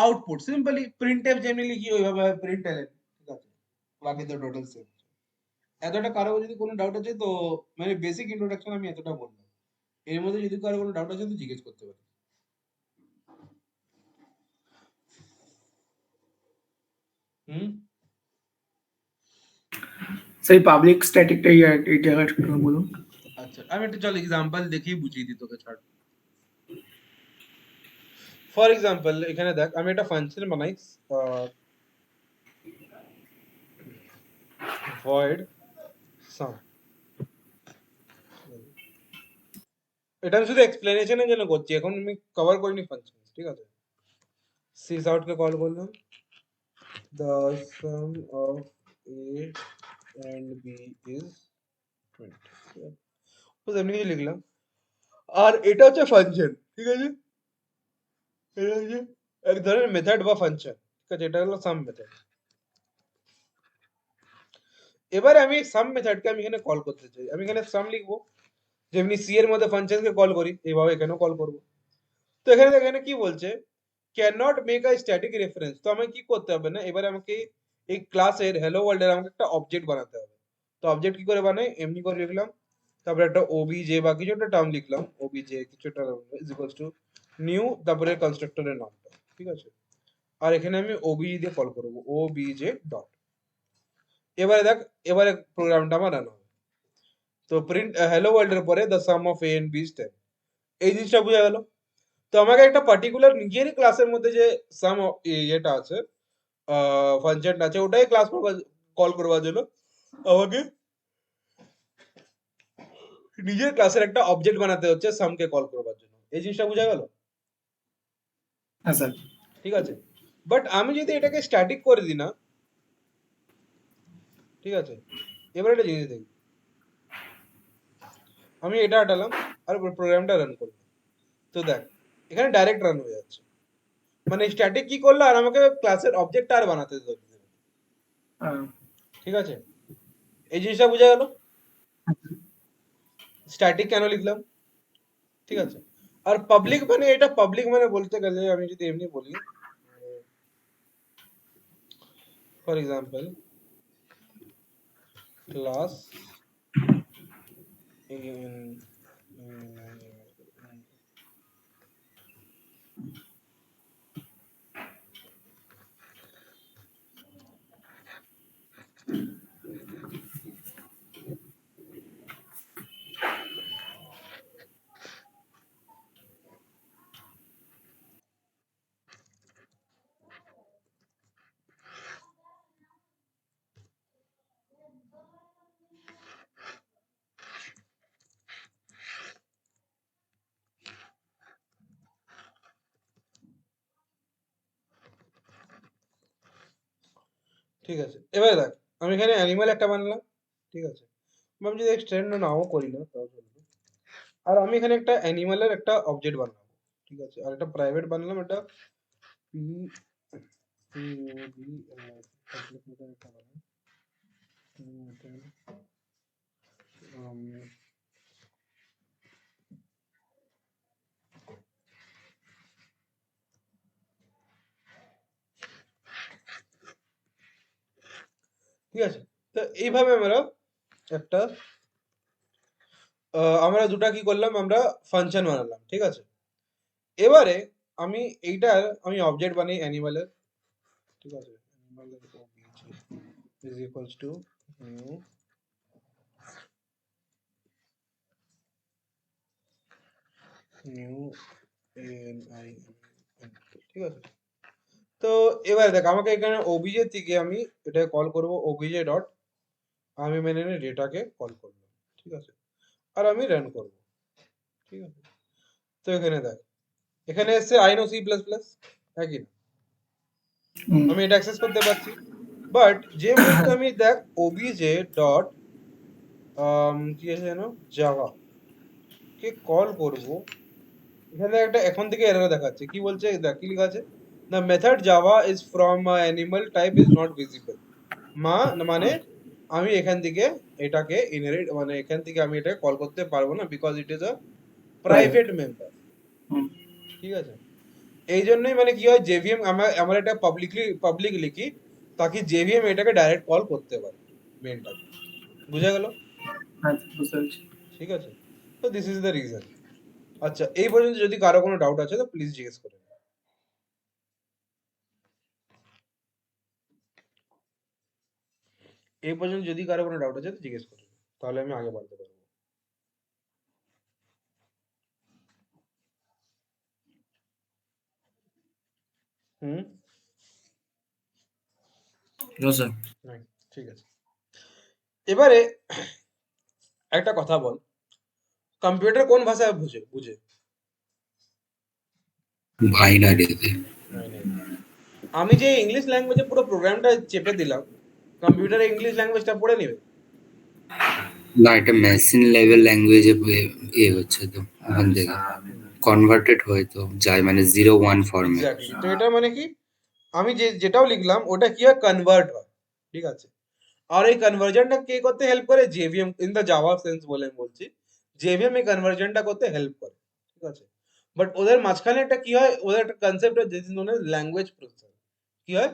আউটপুট, সিম্পলি প্রিন্ট এফ যেমনি লিখি ওইভাবে প্রিন্ট এলএন, ঠিক আছে, বাকি তো টোটাল সেম। এতটা কারো যদি কোনো ডাউট আছে তো, মানে বেসিক ইন্ট্রোডাকশন আমি এতটা বললাম, এর মধ্যে যদি কারো কোনো ডাউট আছে তো জিজ্ঞেস করতে পারে। হুম, সেই পাবলিক স্ট্যাটিকটা এই জায়গাটা একটু বলুন। আচ্ছা আমি একটা চল এক্সাম্পল দেখিয়ে বুঝিয়ে দিই তোকে, ছাড়। ফর এক্সাম্পল এখানে দেখ, আমি একটা ফাংশন বানাই void sum, এটা আমি শুধু এক্সপ্লেনেশনের জন্য করছি, এখন আমি কভার করিনি ফাংশন, ঠিক আছে। সিস আউট কে কল করলাম, the sum of a and b is 20, ঠিক আছে? তো এমনি কিছু লিখলাম, আর এটা হচ্ছে ফাংশন, ঠিক আছে, এটা হচ্ছে এক ধরনের মেথড বা ফাংশন, ঠিক আছে, এটা হলো সাম মেথড। এবারে আমি সাম মেথডকে আমি এখানে কল করতে চাই, আমি এখানে সাম লিখবো, যেমনি সি এর মধ্যে ফাংশনকে কল করি এইভাবে এখানেও কল করব। তো এখানে এখানে কি বলছে, can not make a static reference, তো আমাকে কি করতে হবে না, এবারে আমাকে এই ক্লাসের হ্যালো ওয়ার্ল্ডের আমাকে একটা অবজেক্ট বানাতে হবে। তো অবজেক্ট কি করে বানাই, এমনি করে লিখলাম, তারপরে একটা ওবিজে বা কিছু একটা টার্ম লিখলাম, ওবিজে কিছু একটা ইজ ইকুয়ালস টু নিউ, তারপরে কনস্ট্রাক্টরের নামটা, ঠিক আছে, আর এখানে আমি ওবিজে দিয়ে কল করব, ওবিজে ডট। এবারে দেখ, এবারে প্রোগ্রামটা আমার রান হবে। তো প্রিন্ট হ্যালো ওয়ার্ল্ডের পরে the sum of a and b is 10, এই জিনিসটা বোঝা গেল। তো আমাকে একটা পার্টিকুলার নিজেরই ক্লাসের মধ্যে যে সাম এটা আছে ফাংশনটা আছে, ওটাই ক্লাস কল করবার জন্য আমাকে নিজের ক্লাসের একটা অবজেক্ট বানাতে হচ্ছে সামকে কল করবার জন্য। এই জিনিসটা বোঝা গেল? হ্যাঁ স্যার। ঠিক আছে, বাট আমি যদি এটাকে স্ট্যাটিক করে দিই না, ঠিক আছে, এবার একটা জিনিস দেখি, আমি এটা হটালাম আর প্রোগ্রামটা রান করলাম, তো দেখ এখানে ডাইরেক্ট রান হয়ে যাচ্ছে, মানে স্ট্যাটিক কি করলো আর আমাকে ক্লাসের অবজেক্টটা আর বানাতে দিল না। ঠিক আছে, এই জিনিসটা বোঝা গেল স্ট্যাটিক কেন লিখলাম। ঠিক আছে, আর পাবলিক মানে এটা পাবলিক মানে বলতে গেলে আমি যদি এমনি বলি, ফর এক্সাম্পল ক্লাস ঠিক আছে, এবারে দেখ আমি এখানে অ্যানিমাল একটা বানালাম। ঠিক আছে, আমি যদি এক্সটেন্ড নাও করি না তাও চলবে। আর আমি এখানে একটা অ্যানিমালের একটা অবজেক্ট বানাবো। ঠিক আছে, আর একটা প্রাইভেট বানালাম, এটা P P B public method একটা বানালাম। ঠিক আছে, তো এইভাবে আমরা একটা আমরা দুটা কি করলাম, আমরা ফাংশন বানালাম। ঠিক আছে, এবারে আমি এইটার আমি অবজেক্ট বানাই অ্যানিমালের। ঠিক আছে, অ্যানিমালের is equals to new new N I. ঠিক আছে, তো এবারে দেখ আমাকে এখানে ওবিজে থেকে আমি এটা কল করব ওবিজে ডট, আমি মেনে নিই ডেটাকে কল করলাম। ঠিক আছে, আর আমি রান করব। ঠিক আছে, তো এখানে দেখ এখানে এসছে I know C plus plus, একই না, আমি এটা অ্যাক্সেস করতে পারছি। বাট যে মুহূর্তে আমি দেখ ওবিজে ডট কি আছে যেন জাভা কে কল করব, এখানে একটা এখন থেকে এরর দেখাচ্ছে, কি বলছে দেখ কি লেখা আছে, the method Java is from animal type is not visible. মানে আমি এখান থেকে এটাকে ইনহেরিট মানে এখান থেকে আমি এটাকে কল করতে পারবো না, because it is a private member. ঠিক আছে, এই জন্যই মানে কি হয় জেভিএম আমার এটা পাবলিক লিখি তাকে জেভিএম এটাকে ডাইরেক্ট কল করতে পারে মেনটাকে। বুঝা গেল? ঠিক আছে, তো দিস ইজ দ্য রিজন। আচ্ছা, এই পর্যন্ত যদি কারো কোনো ডাউট আছে তো প্লিজ জিজ্ঞেস করুন। এই পর্যন্ত যদি কারো কোনো ডাউট আছে তো জিজ্ঞেস করুন, তাহলে আমি আগে বাড়তে পারবো। হুম, নো স্যার। ঠিক আছে, এবারে একটা কথা বল, কম্পিউটার কোন ভাষায় বুঝে বুঝে বাইনারিতে। আমি যে ইংলিশ ল্যাঙ্গুয়েজে পুরো প্রোগ্রামটা চেপে দিলাম, কম্পিউটার ইংলিশ ল্যাঙ্গুয়েজটা পড়ে নেবে? না, এটা মেশিন লেভেল ল্যাঙ্গুয়েজে হচ্ছে, তো ওখান থেকে কনভার্টেড হয়ে তো যায়, মানে 0-1 ফর্মে। এক্স্যাক্টলি, তো এটা মানে কি আমি যেটাও লিখলাম ওটা কি হয় কনভার্ট হয়। ঠিক আছে, আর এই কনভার্জনটা কে করতে হেল্প করে? JVM in the Java sense বলে আমি বলছি, জেভিএম এই কনভার্জনটা করতে হেল্প করে। ঠিক আছে, বাট ওদের মাঝখানে একটা কি হয়, ওদের একটা কনসেপ্ট হয় যেটা নন অ্যাজ ল্যাঙ্গুয়েজ প্রসেসর। কি হয়?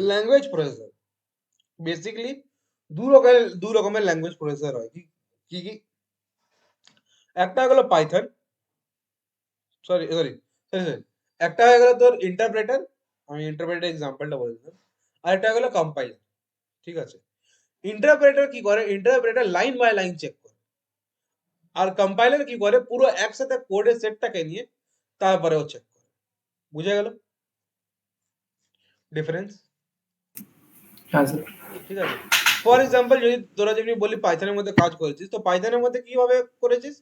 Language processor. বেসিক্যালি দু রকমের ল্যাঙ্গুয়েজ প্রসেসর হয়। কি কি কি একটা হলো Python, sorry sorry sorry sorry একটা হয়ে গেল তোর ইন্টারপ্রেটার, আমি ইন্টারপ্রেটার এক্সাম্পলটা বলে দিলাম, আর একটা হলো কম্পাইলার। ঠিক আছে, ইন্টারপ্রেটার কি করে, interpreter line by line check করে, আর কম্পাইলার কি করে পুরো একসাথে কোডের সেটটাকে নিয়ে তারপরে ও চেক করে। বুঝা গেল ডিফারেন্স? হ্যাঁ স্যার। ঠিক আছে, ফর এক্সাম্পল যদি তোরা যেমনি বলি পাইথনের মধ্যে কাজ করেছিস, তো পাইথনের মধ্যে কিভাবে করেছিস,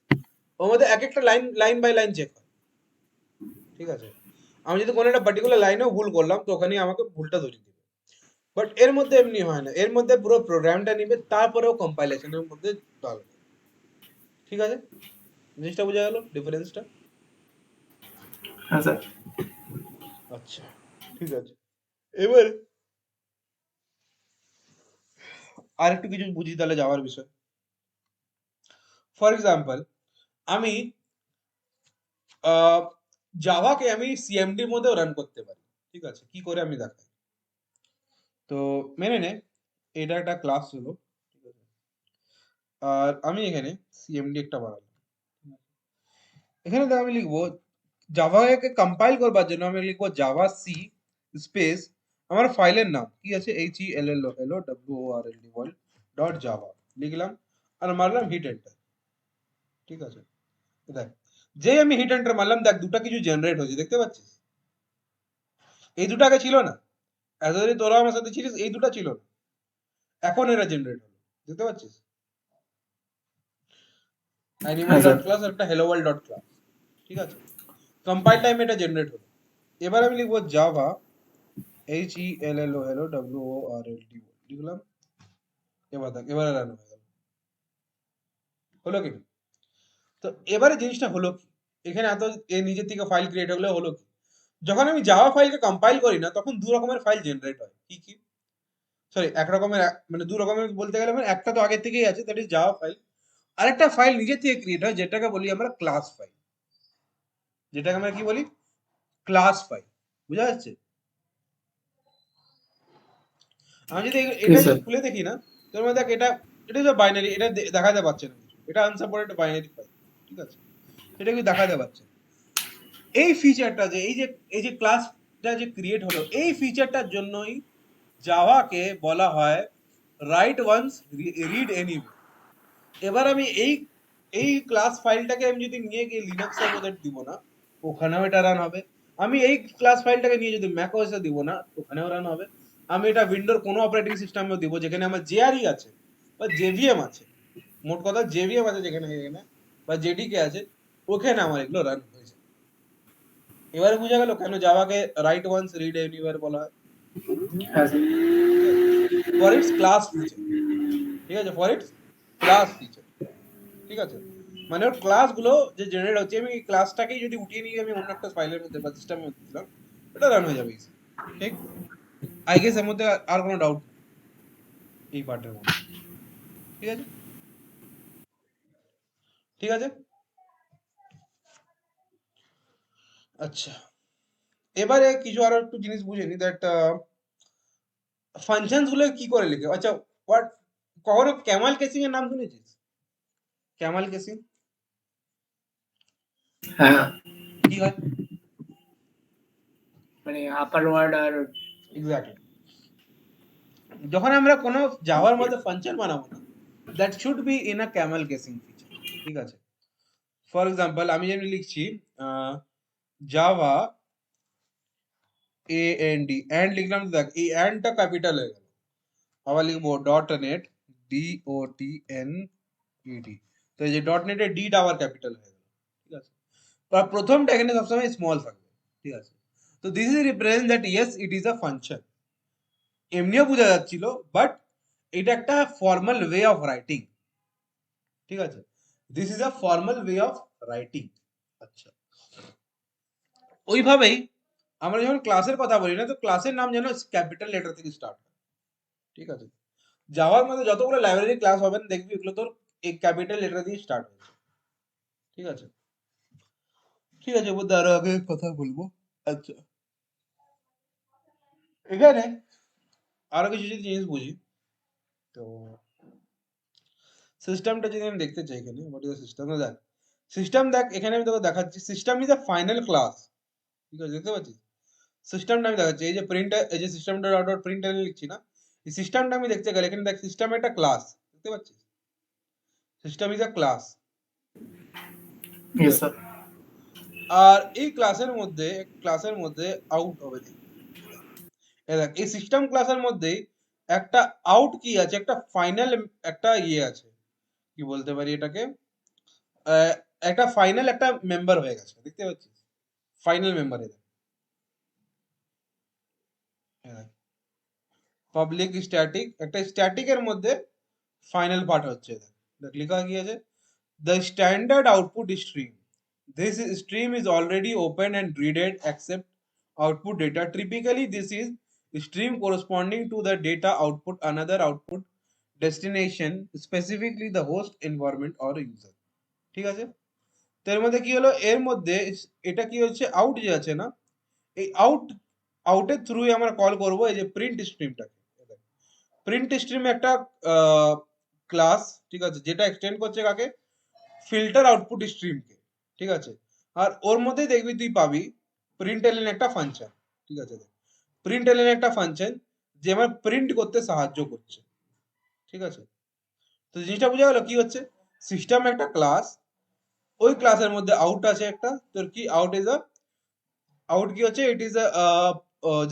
ওর মধ্যে এক একটা line line by line check হয়, ঠিক আছে। আমি যদি কোনো একটা পার্টিকুলার লাইনেও ভুল করলাম তো ওখানে আমাকে ভুলটা ধরিয়ে দিবে। বাট এর মধ্যে এমনি হয় না, এর মধ্যে পুরো প্রোগ্রামটা নিবে, তারপরেও কম্পাইলেশনের মধ্যে ডালবে, ঠিক আছে। জিনিসটা বোঝা গেল ডিফারেন্সটা? হ্যাঁ স্যার। আচ্ছা, ঠিক আছে। এবার আর একটু কিছু বুঝি তাহলে যাওয়ার বিষয়। ফর এক্সাম্পল আমি জাভাকে আমি সিএমডির মধ্যেও রান করতে পারি, ঠিক আছে। কি করে আমি দেখাই। তো মেনে নে এটা একটা ক্লাস হলো, ঠিক আছে। আর আমি এখানে সিএমডি একটা বানালাম। এখানে তো আমি লিখবো জাভাকে কম্পাইল করবার জন্য আমি লিখবো জাভা সি স্পেস আমার ফাইলের নাম কি আছে HELLOWORLD ডট জাভা লিখলাম আর মারলাম হিট এন্টার, ঠিক আছে। দেখ যেই আমি হিট এন্টার মারলাম, দেখ দুটো কিছু জেনারেট হয়েছে, দেখতে পাচ্ছিস? এই দুটো আগে ছিল না, এতদিন তোরা আমার সাথে ছিলিস, এই দুটো ছিল না, এখন এরা জেনারেট হলো, দেখতে পাচ্ছিস? অ্যানিমাল হ্যাঁ স্যার। ডট ক্লাস আর একটা হেলো ওয়ার্ল্ড ডট ক্লাস, ঠিক আছে। কম্পাইল টাইম এটা জেনারেট হলো। এবার আমি লিখবো জাভা HELLOWORLD লিখলাম। এবার দেখ এবারে রান হয়ে গেল, হলো কি না? তো এবারে জিনিসটা হলো কি, এখানে এত নিজের থেকে ফাইল ক্রিয়েট হলে হলো কি, যখন আমি জাভা ফাইলকে কম্পাইল করি না তখন দু রকমের ফাইল জেনারেট হয়, কি কি, সরি এক রকমের, মানে দু রকমের বলতে গেলে মানে একটা তো আগের থেকেই আছে, দ্যাট ইজ জাভা ফাইল। আরেকটা ফাইল নিজে থেকে ক্রিয়েট হয় যেটাকে বলি আমরা ক্লাস ফাইল, যেটাকে আমরা কি বলি ক্লাস ফাইল, বুঝা যাচ্ছে? আমি যদি এটা Yes, যদি sir. খুলে দেখি না, তোর মধ্যে দেখ এটা এটা তো বাইনারি, এটা দেখাতে পারছে না কিছু, এটা আনসাপোর্টেড বাইনারি ফাইল, ঠিক আছে। এটা কি দেখাতে পারছে না। এই ফিচারটা যে এই যে ক্লাসটা যে ক্রিয়েট হলো, এই ফিচারটার জন্যই জাভাকে বলা হয় রাইট ওয়ান্স রিড এনিওয়ে। এবার আমি এই ক্লাস ফাইলটাকে আমি যদি নিয়ে গিয়ে লিনাক্সের মধ্যে দিব না, ওখানেও এটা রান হবে। আমি এই ক্লাস ফাইলটাকে নিয়ে যদি ম্যাক ওএসে দিব না, ওখানেও রান হবে। আমি এটা উইন্ডোর কোনো অপারেটিং সিস্টেমেও দিব যেখানে আমার জেআরই আছে বা জেভিএম আছে, মোট কথা জেভিএম আছে যেখানে এখানে বা জেডিকে আছে, ওখানে আমার এগুলো রান হয়ে যায়। এবারে বোঝা গেল কেন জাভাকে রাইট ওয়ান্স রিড এনিওয়্যার বলা হয়, হ্যাঁ sir. For its class feature, ঠিক আছে, ফর ইটস ক্লাস ফিচার, ঠিক আছে। মানে ওর ক্লাসগুলো যে জেনারেট হচ্ছে, আমি ক্লাসটাকেই যদি উঠিয়ে নিয়ে আমি অন্য একটা ফাইলের মধ্যে বা সিস্টেমের মধ্যে দিলাম, এটা রান হয়ে যাবে easy, ঠিক। আই গেস এর মধ্যে আর কোনো ডাউট এই পার্টের মধ্যে, ঠিক আছে, ঠিক আছে। আচ্ছা, এবারে কিছু আরো একটু জিনিস বুঝে নি, দ্যাট ফাংশনস গুলো কি করে লিখে। আচ্ছা, হোয়াট, কখনো ক্যামাল কেসিং এর নাম শুনেছিস? ক্যামাল কেসিং হ্যাঁ, কি হয়? মানে আপার ওয়ার্ড আর এক্স্যাক্টলি, যখন আমরা কোনো জাভার মধ্যে ফাংশন বানাবো না, that should be in a Camel casing feature, ঠিক আছে। ফর এক্সাম্পল আমি যেমনি লিখছি জাভা AND অ্যান্ড লিখলাম, দেখ এই অ্যান্ডটা ক্যাপিটাল হয়ে গেল। আবার লিখবো ডট নেট DOTNET, তো এই যে ডট নেটের ডিটা আবার ক্যাপিটাল হয়ে গেল, ঠিক আছে। আর প্রথমটা এখানে সবসময় স্মল থাকবে, ঠিক আছে। তো this is represent that yes it is a function, এমনিও বোঝা যাচ্ছিল, বাট এটা একটা ফর্মাল ওয়ে অফ রাইটিং, ঠিক আছে। This is a formal way of writing. আচ্ছা, ওইভাবেই আমরা যখন ক্লাসের কথা বলি না, তো ক্লাসের নাম যেন ক্যাপিটাল লেটার থেকে স্টার্ট হয়, ঠিক আছে। জাভার মধ্যে যতগুলো লাইব্রেরি ক্লাস হবে না দেখবি এগুলো তোর এই ক্যাপিটাল লেটার দিয়ে স্টার্ট হয়েছে, ঠিক আছে। ঠিক আছে, বুদ্ধ আরো আগে কথা বলবো। আচ্ছা, এখানে আরো কিছু যদি জিনিস বুঝি, তো সিস্টেমটা যদি আমি দেখতে চাই এখানে, হোয়াট ইজ দ্য সিস্টেম, দেখ সিস্টেম, দেখ এখানে আমি তোকে দেখাচ্ছি system is the final class, ঠিক আছে, দেখতে পাচ্ছিস সিস্টেমটা আমি দেখাচ্ছি, এই যে প্রিন্ট, এই যে সিস্টেমটা ডট ডট প্রিন্ট লিখছি না, এই সিস্টেমটা আমি দেখতে গেলে এখানে দেখ সিস্টেম একটা ক্লাস, দেখতে পাচ্ছিস system is a class, yes sir. আর এই ক্লাসের মধ্যে আউট হবে, এই দেখ এই সিস্টেম ক্লাসের মধ্যেই একটা আউট কি আছে, একটা ফাইনাল একটা ইয়ে আছে, কি বলতে পারি এটাকে, আহ, একটা ফাইনাল একটা মেম্বার হয়ে গেছে, দেখতে পাচ্ছিস ফাইনাল মেম্বার এদের। পাবলিক স্ট্যাটিক, একটা স্ট্যাটিকের মধ্যে ফাইনাল পার্ট হচ্ছে এদের। দেখ লেখা কি আছে, the standard output stream. This stream is already open and readed except output data. Typically, this is stream corresponding to the data output, another output destination, specifically the host environment or user. ঠিক আছে, তো এর মধ্যে কি হলো, এর মধ্যে এটা কি হচ্ছে, আউট যে আছে না, এই আউটের থ্রুই আমরা কল করব এই যে প্রিন্ট স্ট্রিমটাকে। প্রিন্ট স্ট্রিম একটা ক্লাস, ঠিক আছে, যেটা এক্সটেন্ড করছে কাকে, ফিল্টার আউটপুট স্ট্রিমকে, ঠিক আছে। আর ওর মধ্যেই দেখবি তুই পাবি প্রিন্ট এলএন একটা ফাংশন, ঠিক আছে। প্রিন্ট এলএন একটা ফাংশন যে আমার প্রিন্ট করতে সাহায্য করছে, ঠিক আছে। তো জিনিসটা বোঝা গেল কি হচ্ছে, সিস্টেম একটা ক্লাস, ওই ক্লাসের মধ্যে আউট আছে একটা, তোর কি আউট ইজ আ, আউট কি হচ্ছে, it is a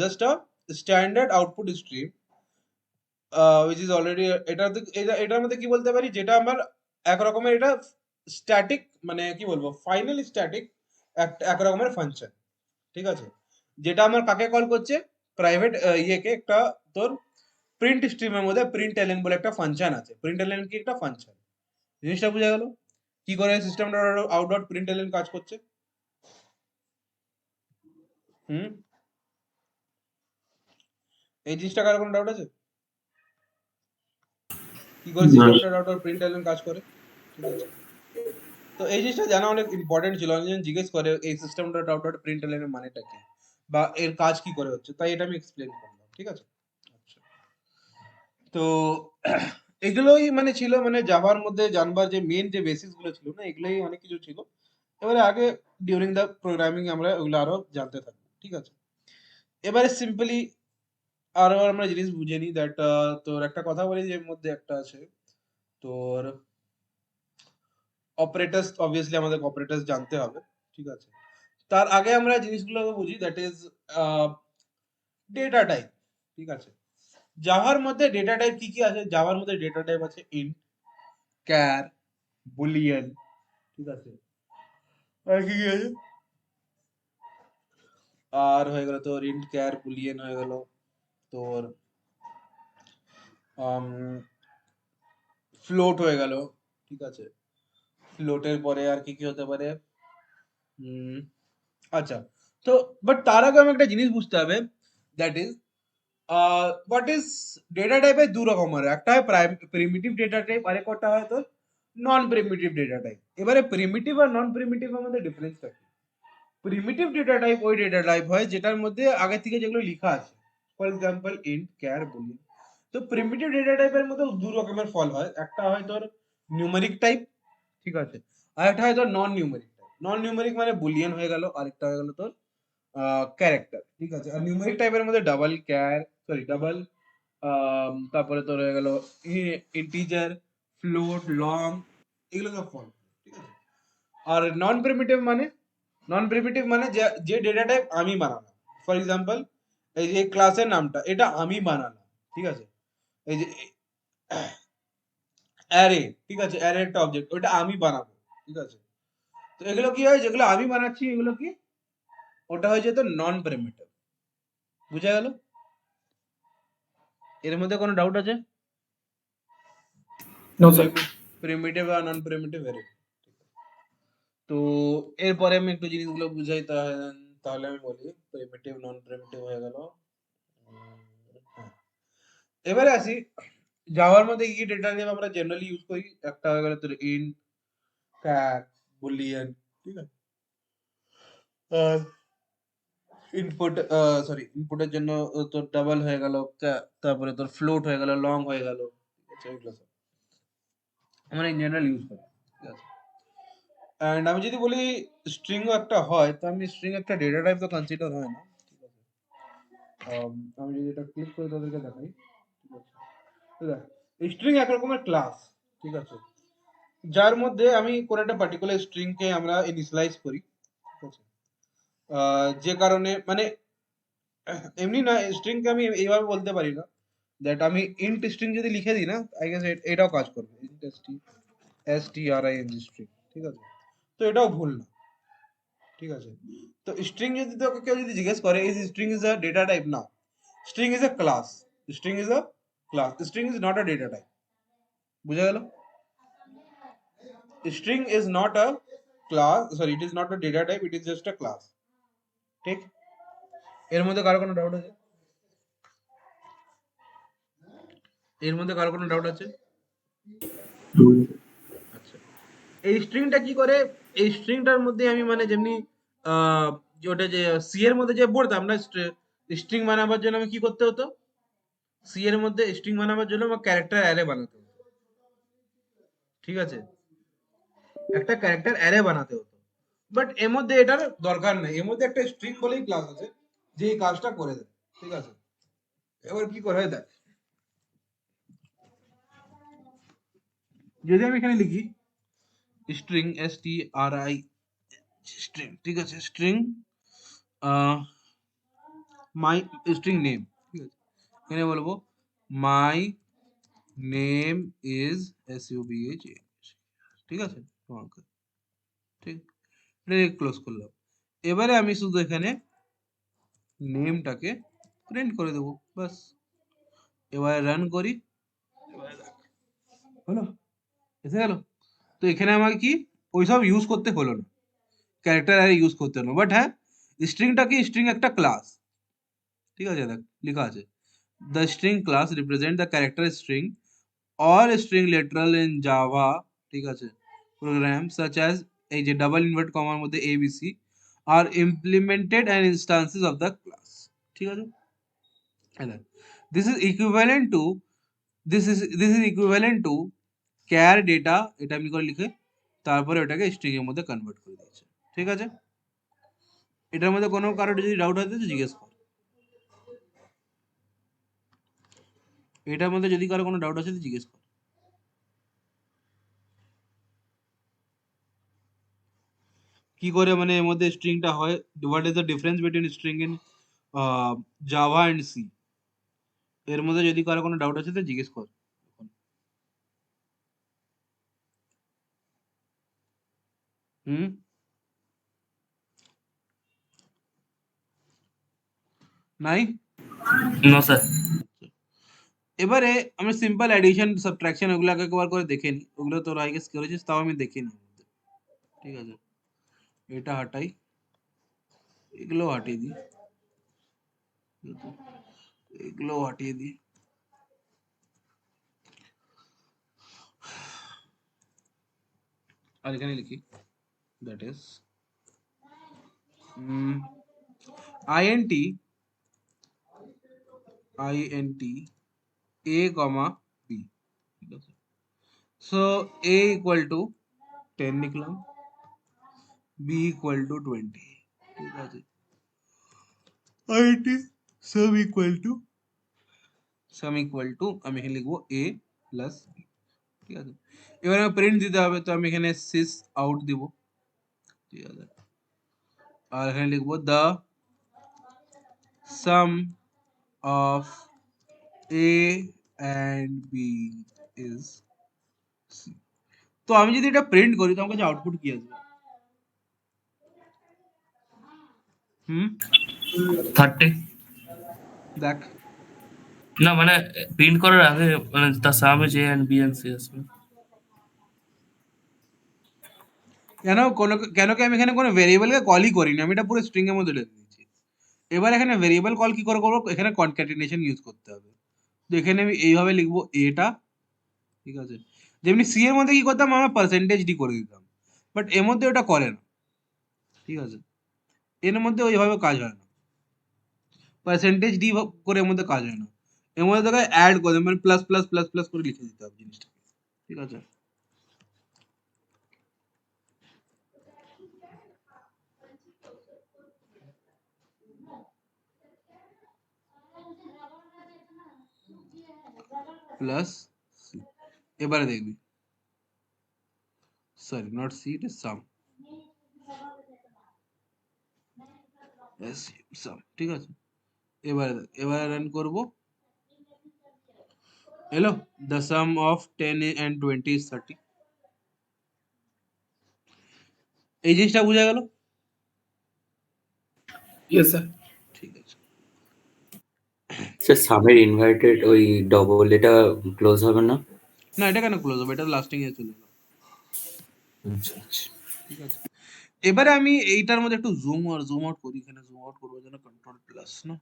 just a standard output stream which is already, এটার মধ্যে কি বলতে পারি, যেটা আমার এক রকমের এটা স্ট্যাটিক, মানে কি বলবো, ফাইনাল স্ট্যাটিক এক রকমের ফাংশন, ঠিক আছে, যেটা আমার কাকে কল করছে, প্রাইভেট ইয়েকে, একটা তোর প্রিন্ট স্ট্রিমের মধ্যে প্রিন্ট এলএন বলে একটা ফাংশন আছে। প্রিন্ট এলএন কি একটা ফাংশন, জিনিসটা বোঝা গেল কি করে system out dot print LN কাজ করছে। হুম, এই জিনিসটা কার কোনো ডাউট আছে, কি করে না, সিস্টেমটা আউট ডট প্রিন্ট এলএন কাজ করে, ঠিক আছে। তো এই জিনিসটা জানা অনেক ইম্পর্টেন্ট ছিল, অনেকজন জিজ্ঞেস করে এই system dot out dot print LN এর মানেটা কি, বা এর কাজ কি করে হচ্ছে, তাই এটা আমি এক্সপ্লেন করলাম, ঠিক আছে। আচ্ছা, তো এগুলোই মানে ছিল, মানে জাভার মধ্যে জানবার যে মেন যে বেসিস গুলো ছিল না, এগুলোই অনেক কিছু ছিল। এবারে আগে ডিউরিং দ্য প্রোগ্রামিং আমরা ওগুলো আরো জানতে থাকবো, ঠিক আছে। এবারে সিম্পলি আরো আমরা জিনিস বুঝে নিই, দ্যাট তোর একটা কথা বলি যে এর মধ্যে একটা আছে তোর অপারেটরস, অবভিয়াসলি আমাদের অপারেটরস জানতে হবে, ঠিক আছে। তার আগে আমরা জিনিসগুলো বুঝি, দ্যাট ইজ ডেটা টাইপ, ঠিক আছে। জাভার মধ্যে ডেটা টাইপ কি কি আছে, জাভার মধ্যে ডেটা টাইপ আছে ইন্ট, ক্যার, বুলিয়ান, ঠিক আছে। আর কি কি আছে, আর হয়ে গেল তোর ইন্ট, ক্যার, বুলিয়ান হয়ে গেল তোর, ফ্লোট হয়ে গেল, ঠিক আছে। ফ্লোটের পরে আর কি কি হতে পারে, উম, আচ্ছা, তো বাট তার আগে আমি একটা জিনিস বুঝতে হবে, that is what is data টাইপের দু রকম হয়, একটা হয় প্রিমিটিভ ডেটা টাইপ, আর একটা হয় তোর নন প্রিমিটিভ ডেটা টাইপ। এবারে প্রিমিটিভ আর নন প্রিমিটিভ এর মধ্যে ডিফারেন্স থাকে। প্রিমিটিভ ডেটা টাইপ ওই ডেটা টাইপ হয় যেটার মধ্যে আগে থেকে যেগুলো লেখা আছে, for example int, car, Boolean. তো প্রিমিটিভ ডেটা টাইপের মধ্যে দু রকমের ফল হয়, একটা হয় তোর নিউমেরিক টাইপ, ঠিক আছে, আর একটা হয় তোর নন নিউমেরিক টাইপ। নন নিউমেরিক মানে বুলিয়ান হয়ে গেল, আরেকটা হয়ে গেল তোর ক্যারেক্টার, ঠিক আছে। আর নিউমেরিক টাইপের মধ্যে ডাবল ক্যার, সরি ডাবল, তারপরে তোর হয়ে গেল ইন্টিজার, ফ্লোট, লং, এগুলো সব ফল, ঠিক আছে। আর নন প্রিমিটিভ মানে, নন প্রিমিটিভ মানে যে ডেটা টাইপ আমি বানালাম, ফর এক্সাম্পল এই যে ক্লাসের নামটা এটা আমি বানালাম, ঠিক আছে। এই যে অ্যারে, ঠিক আছে, অ্যারে একটা অবজেক্ট, ওটা আমি বানাবো, ঠিক আছে। তো এগুলো কি হয়, যেগুলো আমি বানাচ্ছি এগুলো কি, ওটা হয়ে যেত নন প্রিমিটিভ, বুঝা গেল। এর মধ্যে কোনো ডাউট আছে, No, sir. প্রিমিটিভ আর নন প্রিমিটিভ ভেরিয়েবল। তো এরপরে আমি একটু জিনিসগুলো বুঝাই, তাহলে আমি বলি প্রিমিটিভ নন প্রিমিটিভ হয়ে গেল। হ্যাঁ, এবারে আসি জাভার মধ্যে কি ডেটা টাইপ আমরা জেনারেলি ইউজ করি, একটা হয়ে গেল তোর ইন্ট, ক্যার, বুলিয়ান, ঠিক আছে। আর ইনপুট, সরি ইনপুটের জন্য তোর ডাবল হয়ে গেল, তারপরে তোর ফ্লোট হয়ে গেল, লং হয়ে গেল, ঠিক আছে, এগুলো সব আমরা ইন জেনারেল ইউজ করি, ঠিক আছে। এন্ড আমি যদি বলি স্ট্রিংও একটা হয়, তো আমি স্ট্রিং একটা ডেটা টাইপ তো কনসিডার হয় না, ঠিক আছে। আমি যদি এটা ক্লিক করে তাদেরকে দেখাই, ঠিক আছে, তো দেখ স্ট্রিং এক রকমের ক্লাস, ঠিক আছে, যার মধ্যে আমি কোন একটা পার্টিকুলার স্ট্রিং কে আমরা ইনিশিয়ালাইজ করি, ঠিক আছে। যে কারণে মানে এমনি না, স্ট্রিং কে আমি এইভাবে বলতে পারি না দ্যাট আমি ইন্ট স্ট্রিং যদি লিখে দিই না, আই গেস এটাও কাজ করবে, ইন্ট string স্ট্রিং, ঠিক আছে? তো এটাও ভুল না, ঠিক আছে? তো স্ট্রিং যদি তোকে কেউ যদি জিজ্ঞেস করে is string is a data type, না, string is a class, string is a class, string is not a data type. বুঝা গেল? String is not a class, sorry, it is not a data type, it is just a class. ঠিক? এর মধ্যে কারো কোনো doubt আছে? এর মধ্যে কারো কোনো ডাউট আছে? আচ্ছা, এই স্ট্রিংটা কি করে? এই স্ট্রিংটার মধ্যে আমি মানে যেমনি ওটা যে সি এর মধ্যে যে পড়তাম না, স্ট্রিং বানাবার জন্য আমি কি করতে হতো? সি এর মধ্যে স্ট্রিং বানাবার জন্য আমার ক্যারেক্টার অ্যারে বানাতে হতো, ঠিক আছে? একটা ক্যারেক্টার অ্যারে বানাতে হতো। বাট এর মধ্যে এটার দরকার নেই, এর মধ্যে একটা স্ট্রিং বলেই ক্লাস আছে যে এই কাজটা করে দেয়, ঠিক আছে? এবার কি করে দেয়, যদি আমি এখানে লিখি স্ট্রিং stri স্ট্রিং, ঠিক আছে, স্ট্রিং মাই স্ট্রিং নেম, ঠিক আছে, এখানে বলবো মাই নেম ইজ subh, ঠিক আছে, ঠিক, এটা ক্লোজ করলাম। এবারে আমি শুধু এখানে নেমটাকে প্রিন্ট করে দেবো, বাস। এবারে রান করি, হলো, এসে গেল। তো এখানে আমাকে কি ওইসব ইউজ করতে হলো না, ক্যারেক্টার অ্যারে ইউজ করতে হলো, বাট হ্যাঁ, স্ট্রিংটা কি, স্ট্রিং একটা ক্লাস, ঠিক আছে, দেখ লেখা আছে the string class represent the character string or string literal in java, ঠিক আছে, program such as এই যে ডাবল ইনভার্ট কমার মধ্যে abc are implemented and instances of the class, ঠিক আছে? this is equivalent to this is equivalent to char data, এটা আমি করে লিখে তারপরে ওটাকে স্ট্রিং এর মধ্যে কনভার্ট করে দিয়েছে, ঠিক আছে? এটার মধ্যে কোনো কারোর যদি ডাউট হয় তো জিজ্ঞেস কর, এটার মধ্যে যদি কারো কোনো ডাউট আছে তো জিজ্ঞেস কর। কি করে মানে এর মধ্যে স্ট্রিংটা হয়, what is the difference between string in Java and C, এর মধ্যে যদি কারো কোনো ডাউট আছে তো জিজ্ঞেস কর। হুম, নাই? No sir. এবারে আমি সিম্পল অ্যাডিশন সাবট্রাকশন ওগুলোকে একবার করে দেখে নিই, ওগুলো তোর আই গেস করেছিস, তাও আমি দেখে নিই, ঠিক আছে? এটা হাটাই, এগুলো হাটিয়ে দিই, এগুলো হাটিয়ে দিই, আর এখানে লিখি that is int a comma b, ঠিক আছে? সো a ইকুয়াল টু 10 লিখলাম, b ইকুয়াল টু 20, ঠিক আছে? int sum ইকুয়াল টু আমি এখানে লিখবো a প্লাস b, ঠিক আছে? এবার আমি প্রিন্ট দিতে হবে, তো আমি এখানে sys out দিব, ঠিক আছে? আর এখানে লিখবো the sum of a and b is c। তো আমি যদি এটা প্রিন্ট করি তো আমার কাছে আউটপুট কি আসবে? হুম, 30। দেখ, না মানে প্রিন্ট করার আগে মানে তার সামনে যে এন্ড বি এন্ড সি আসবে। কেন কি আমি এখানে কোনো ভেরিয়েবলকে কলই করিনি, আমি এটা পুরো স্ট্রিং এর মধ্যে লিখে দিয়েছি। এবার এখানে ভেরিয়েবল কল কি করে করবো, এখানে কনক্যাটিনেশন ইউজ করতে হবে। তো এখানে আমি এইভাবে লিখবো এটা, ঠিক আছে? যেমনি সি এর মধ্যে কি করতাম, আমরা পার্সেন্টেজ ডি করে দিতাম, বাট এর মধ্যে ওটা করে না, ঠিক আছে? এর মধ্যে ওইভাবে কাজ হয় না, পার্সেন্টেজ ডি করে এর মধ্যে কাজ হয় না, এর মধ্যে তোকে অ্যাড করে মানে প্লাস প্লাস প্লাস প্লাস করে লিখে দিতে হবে জিনিসটা, ঠিক আছে? প্লাস সি, এবারে দেখবি, sorry not C, it is sum, sum, ঠিক আছে? এবারে রান করব, এলো the sum of 10 and 20 is 30। এই জিনিসটা বোঝা গেল? Yes, sir. ঠিক আছে। স্যার সামের ইনভার্টেড ওই ডবল এটা ক্লোজ হবে না? না, এটা কেন ক্লোজ হবে? এটা লাস্টিং এ চলে গেল। আচ্ছা আচ্ছা। ঠিক আছে। এবারে আমি এইটার মধ্যে একটু জুম আউট করি। এখানে জুম আউট করবো যেন কন্ট্রোল প্লাস না।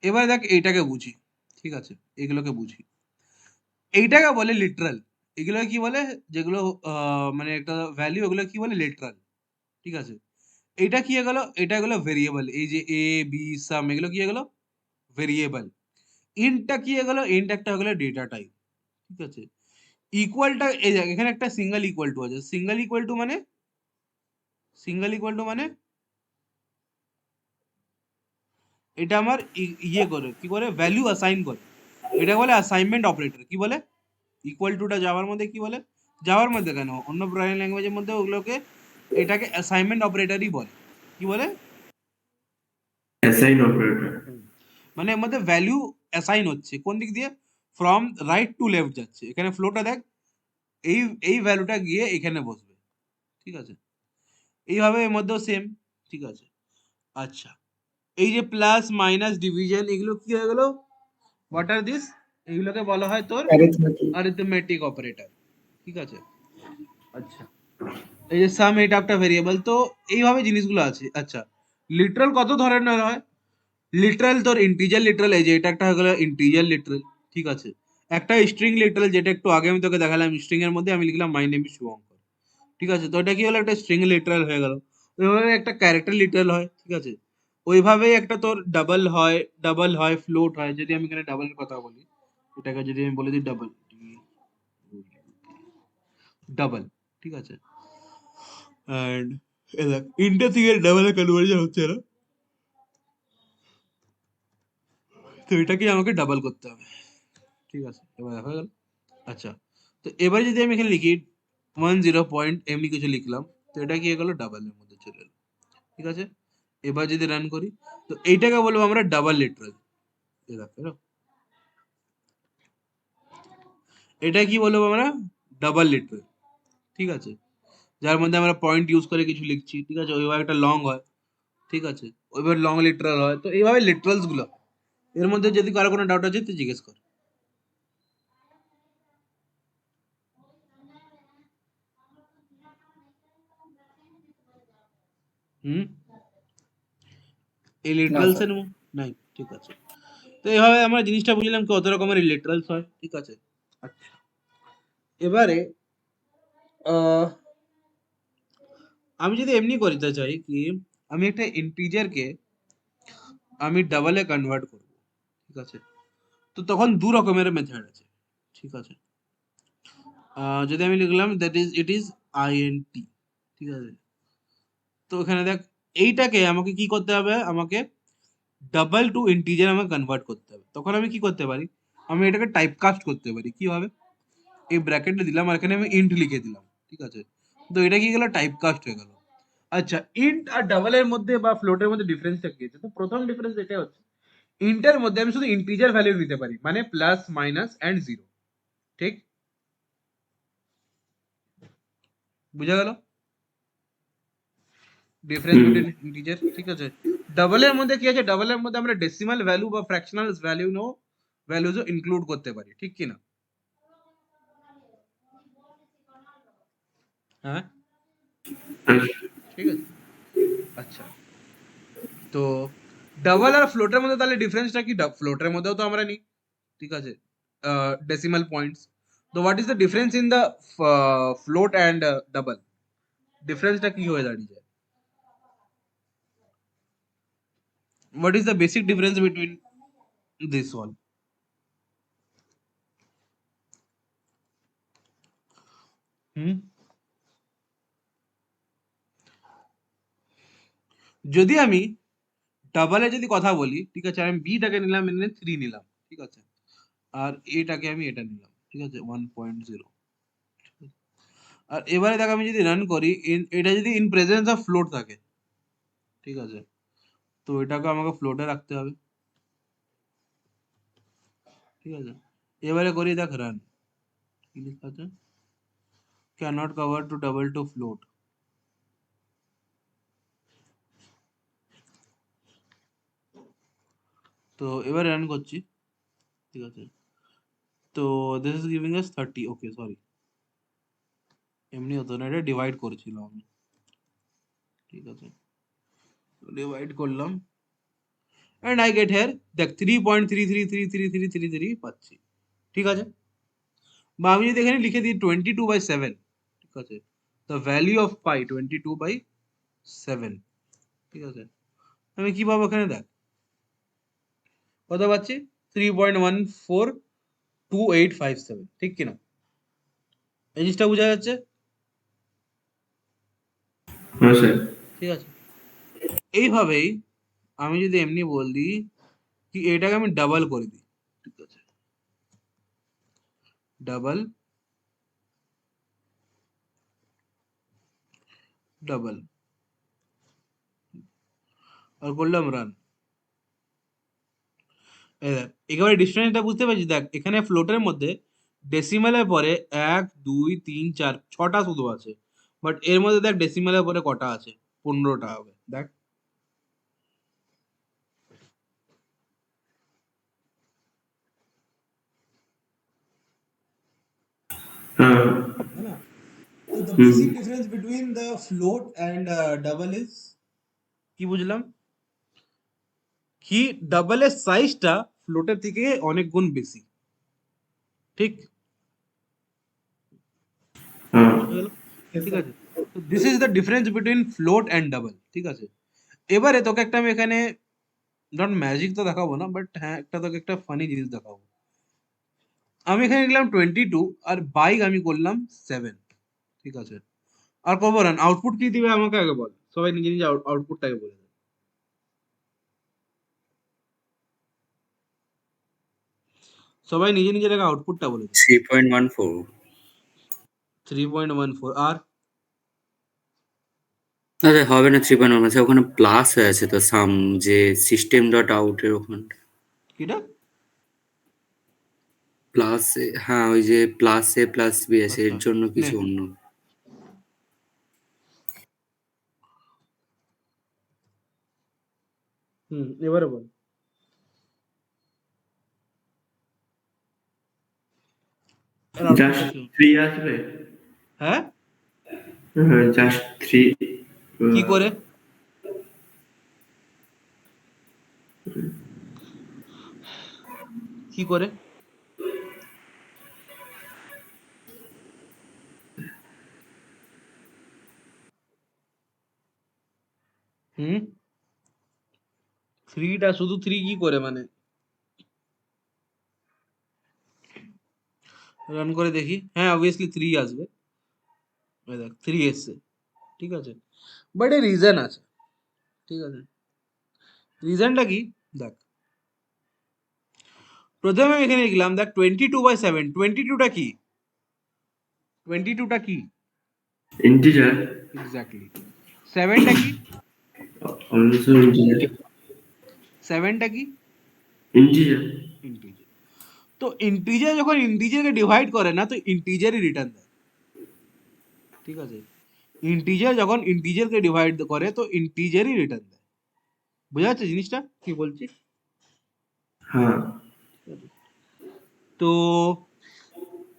এবারে দেখ এইটাকে বুঝি। ঠিক আছে, এগুলোকে বুঝি। এইটাকে বলে লিটারাল। এগুলো কি বলে? যেগুলো মানে একটা ভ্যালু, ওগুলো কি বলে? লিটারাল। ঠিক আছে। এটা কি হয়ে গেল? এটা হয়ে গেল ভেরিয়েবল। এই যে এ বি সাম, এগুলো কি হয়ে গেল? ভেরিয়েবল। ইন্টটা কি হয়ে গেল? ইন্ট একটা হয়ে গেল ডেটা টাইপ। ঠিক আছে। ইকুয়ালটা এই দেখ, এখানে একটা সিঙ্গেল ইকুয়াল টু আছে। সিঙ্গেল ইকুয়াল টু মানে এটা আমার ইয়ে করে, কি করে? ভ্যালু অ্যাসাইন করে। এটা বলে অ্যাসাইনমেন্ট অপারেটর। কি বলে? ইকুয়াল টুটা জাভার মধ্যে কি বলে? জাভার মধ্যে কেন, অন্য প্রোগ্রামিং ল্যাঙ্গুয়েজের মধ্যে ওগুলোকে, এটাকে অ্যাসাইনমেন্ট অপারেটরই বলে। কি বলে? Assign operator. মানে এর মধ্যে ভ্যালু অ্যাসাইন হচ্ছে কোন দিক দিয়ে? ফ্রম রাইট টু লেফট যাচ্ছে। এখানে ফ্লোটা দেখ, এই এই ভ্যালুটা গিয়ে এখানে বসবে। ঠিক আছে। এইভাবে এর মধ্যেও সেম। ঠিক আছে। আচ্ছা, এই যে প্লাস মাইনাস ডিভিশন, এগুলো কি হয়ে গেল? What are this? এগুলোকে বলা হয় তোর Arithmetic. Arithmetic operator. ঠিক আছে। আচ্ছা, এই যে সাম, এটা একটা ভেরিয়েবল। তো এইভাবে জিনিসগুলো আছে। আচ্ছা, লিটারাল কত ধরনের হয়? লিটারাল তোর ইন্টিজার লিটারাল, এই যে এটা একটা হয়ে গেল ইন্টিজার লিটারাল। ঠিক আছে। একটা স্ট্রিং লিটারাল, যেটা একটু আগে আমি তোকে দেখালাম। স্ট্রিং এর মধ্যে আমি লিখলাম মাই নেম ইজ শুভঙ্কর। ঠিক আছে। তো এটা কি হলো? একটা স্ট্রিং লিটারাল হয়ে গেল। ওইভাবে একটা ক্যারেক্টার লিটারাল হয়। ঠিক আছে। ওইভাবেই একটা তোর ডাবল হয়, ফ্লোট হয়। যদি আমি এখানে ডাবলের কথা বলি, এটাকে যদি আমি বলে দিই ডাবল, ডাবল। ঠিক আছে। অ্যান্ড ইন্টার থেকে ডাবলে কনভার্জন হচ্ছে না, তো এটাকে আমাকে ডাবল করতে হবে। ঠিক আছে, এবার হয়ে গেল। আচ্ছা, তো এবার যদি আমি এখানে লিখি 10 পয়েন্ট এমনি কিছু লিখলাম, তো এটা কি হয়ে গেল? ডাবলের মধ্যে চলে এলো। ঠিক আছে। এবার যদি রান করি, তো এইটাকে বলবো আমরা ডাবল লিটারাল। এটা কি বলবো আমরা? Double literal. ঠিক আছে। যার মধ্যে আমরা পয়েন্ট ইউজ করে কিছু লিখছি। ঠিক আছে। ওইভাবে একটা লং হয়। ঠিক আছে। ওইভাবে লং লিটারাল হয়। তো এইভাবে লিটারালস গুলো। এর মধ্যে যদি কারো কোনো ডাউট আছে তুই জিজ্ঞেস কর। হুম, এই No, লিটারালস sir. এর নাই। ঠিক আছে। তো এইভাবে আমরা জিনিসটা বুঝলাম কত রকমের লিটারালস হয়। ঠিক আছে। আচ্ছা, এবারে আহ, আমি যদি এমনি করতে চাই কি, আমি একটা ইন্টিজারকে আমি ডাবলে কনভার্ট করব। ঠিক আছে। তো তখন দু রকমের মেথড আছে। ঠিক আছে। যদি আমি লিখলাম that is it is int. ঠিক আছে। তো এখানে দেখ, এইটাকে আমাকে কি করতে হবে? আমাকে ডাবল টু ইন্টিজার আমাকে কনভার্ট করতে হবে। তখন আমি কি করতে পারি? আমি এটাকে টাইপ কাস্ট করতে পারি। কিভাবে? এই ব্র্যাকেটে দিলাম আর এখানে আমি ইন্ট লিখে দিলাম। ঠিক আছে। তো এটা কি গেল? টাইপ কাস্ট হয়ে গেল। আচ্ছা, ইন্ট আর ডাবলের মধ্যে বা ফ্লোটের মধ্যে ডিফারেন্সটা কি আছে? তো প্রথম ডিফারেন্স এটা হচ্ছে, ইন্টের মধ্যে আমি শুধু ইন্টিজার ভ্যালু নিতে পারি, মানে প্লাস মাইনাস এন্ড জিরো। ঠিক, বুঝা গেল ডিফারেন্স হুম। Between integer? ঠিক আছে। ডাবলের মধ্যে কি আছে? ডাবলের মধ্যে আমরা ডেসিমাল ভ্যালু বা ফ্র্যাকশনাল ভ্যালু নো ভ্যালুজও ইনক্লুড করতে পারি। ঠিক কি না? হ্যাঁ, ঠিক আছে। আচ্ছা, তো ডাবল আর ফ্লোটের মধ্যে তাহলে ডিফারেন্সটা কি? ফ্লোটের মধ্যেও তো আমরা নিই। ঠিক আছে, ডেসিমাল পয়েন্টস। তো what is the difference in the float and double? ডিফারেন্সটা কি হয়ে দাঁড়িয়ে যায়? What is the basic difference between this one? Hmm, যদি আমি ডাবলে যদি কথা বলি, ঠিক আছে, আমি বিটাকে নিলাম, এনে 3 নিলাম। ঠিক আছে। আর এটাকে আমি এটা নিলাম। ঠিক আছে, 1.0। আর এবারে দেখ, আমি যদি রান করি, এটা যদি ইন প্রেজেন্স অফ ফ্লোট থাকে, ঠিক আছে, তো এটাকে আমাকে ফ্লোটে রাখতে হবে। ঠিক আছে, এবারে করি দেখ রান, কি লেখা আছে, cannot cover to double to float. তো এবার রান করছি, ঠিক আছে। তো this is giving us 30, okay sorry এমনি হতো না, এটা ডিভাইড করেছিলাম আমি, ঠিক আছে, ডিভাইড করলাম এন্ড আই গেট হিয়ার দেখ 3.33333333 পাচ্ছি, ঠিক আছে। বা আমি যদি এখানে লিখে দিই 22/7, ঠিক আছে, দ্য ভ্যালু অফ পাই 22/7, ঠিক আছে, আমি কি পাবো এখানে দেখ কত পাচ্ছি, 3.142857, ঠিক কিনা, এই জিনিসটা বোঝা যাচ্ছে, হ্যাঁ স্যার। ঠিক আছে। এইভাবেই আমি যদি এমনি বলি কি এটাকে আমি ডাবল করে দিই, ঠিক আছে, ডাবল ডাবল আর করলাম রান, একেবারে ডিফারেন্সটা বুঝতে পারছিস, দেখ এখানে ফ্লোটের মধ্যে ডেসিমালের পরে 1 2 3 4 6টা শুধু আছে, বাট এর মধ্যে দেখ ডেসিমালের পরে কটা আছে, 15টা হবে, দেখ হ্যাঁ। है ना। तो the hmm. basic difference between the float and double is কি বুঝলাম, কি ডাবলের সাইজটা ফ্লোটের থেকে অনেক গুণ বেশি, ঠিক হ্যাঁ। বুঝা গেল? ঠিক আছে, তো this is the difference between float and double, ঠিক আছে। এবারে তোকে একটা আমি এখানে নট ম্যাজিক তো দেখাবো না, বাট হ্যাঁ একটা তোকে একটা ফানি জিনিস দেখাবো। আমি এখানে লিখলাম 22 আর বাইক আমি করলাম 7, ঠিক আছে, আর করবো রান, আউটপুট কি দিবে আমাকে আগে বল, সবাই নিজে নিজে আউটপুটটাকে বলে দেবে, সবাই নিজে নিজের আগে আউটপুটটা বলে দেবে। 3.14। 3.14 আর আরে হবে না 3.1, আছে ওখানে প্লাস হয়ে আছে তো সাম, যে সিস্টেম ডট আউট এর ওখানটা কিটা, প্লাস, হ্যাঁ ওই যে প্লাস এ প্লাস বি আছে, আচ্ছা এর জন্য নে, কিছু অন্য। এবারে বল, এর আউটপুটটা জাস্ট কি? 3 আসবে। হ্যাঁ জাস্ট 3। কি করে, কি করে, হুম, থ্রিটা শুধু 3 কি করে মানে, রান করে দেখি, হ্যাঁ অবভিয়াসলি 3 আসবে, এই দেখ 3 এসছে, ঠিক আছে, বাট এর রিজন আছে, ঠিক আছে, রিজনটা কি দেখ, প্রথমে আমি এখানে লিখলাম দেখ 22/7, 22টা কি, 22টা কি, ইন্টিজার। এক্স্যাক্টলি, 7টা কি, অলসো ইন্টিজার। 7টা কি, ইন্টিজার। ইন্টিজার। তো ইন্টিজার যখন ইন্টিজারকে ডিভাইড করে না তো ইন্টিজারই রিটার্ন দেয়, ঠিক আছে, ইন্টিজার যখন ইন্টিজারকে ডিভাইড করে তো ইন্টিজারই রিটার্ন দেয়, বোঝা যাচ্ছে জিনিসটা কি বলছি। হ্যাঁ। তো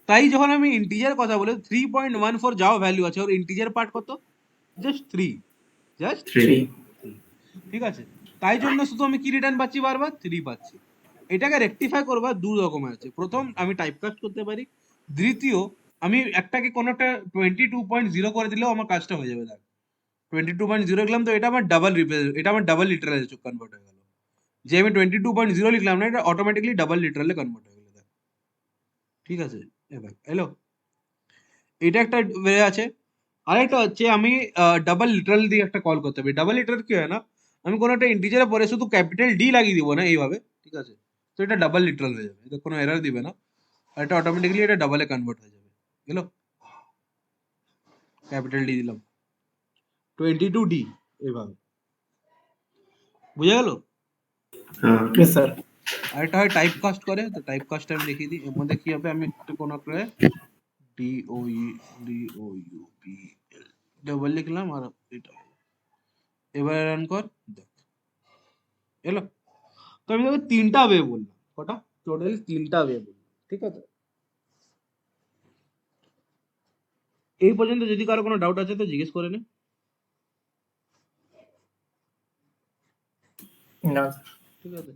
তাই যখন আমি ইন্টিজার কথা বলে 3.14 যাও ভ্যালু আছে, ওর ইন্টিজার পার্ট কত, জাস্ট 3, জাস্ট 3। ঠিক আছে, তাই জন্য শুধু আমি কি রিটার্ন পাচ্ছি, বারবার 3 পাচ্ছি। এটাকে রেকটিফাই করবার দু রকমের আছে, প্রথম আমি টাইপকাস্ট করতে পারি, দ্বিতীয় আমি একটাকে কোনো একটা 22.0 করে দিলেও আমার কাজটা হয়ে যাবে, দেখ 22.0 লিখলাম তো এটা আমার ডাবল এটা আমার ডাবল লিটারালে কনভার্ট হয়ে গেল, যে আমি 22.0 লিখলাম না এটা অটোমেটিকলি ডাবল লিটারালে কনভার্ট হয়ে গেল, দেখ ঠিক আছে, এবার এলো, এটা একটা ওয়ে আছে। আরেকটা হচ্ছে আমি ডাবল লিটারাল দিয়ে একটা কল করতে পারি, ডাবল লিটারাল কি হয় না, আমি কোনো একটা ইন্টিজারের পরে শুধু ক্যাপিটাল ডি লাগিয়ে দিব না এইভাবে, ঠিক আছে, তো এটা ডাবল লিটারাল হয়ে যাবে, এটা কোনো এরর দিবে না, আর এটা অটোমেটিক্যালি এটা ডাবলে কনভার্ট হয়ে যাবে, গেল, ক্যাপিটাল ডি দিলাম 22D এইভাবে, বুঝা গেল। হ্যাঁ। Yes, sir. আরেকটা হয় টাইপ কাস্ট করে, তো টাইপ কাস্ট আমি দেখিয়ে দিই। এর মধ্যে কি হবে, আমি একটু কোনো করে DOUP ডবল লিখলাম আর এটা এবারে রান কর, দেখ এলো। তো আমি তোকে 3টা ওয়ে বললাম, কটা টোটালি 3টা ওয়ে বললাম, ঠিক আছে। এই পর্যন্ত যদি কারো কোনো ডাউট আছে তো জিজ্ঞেস করে নে। না ঠিক আছে,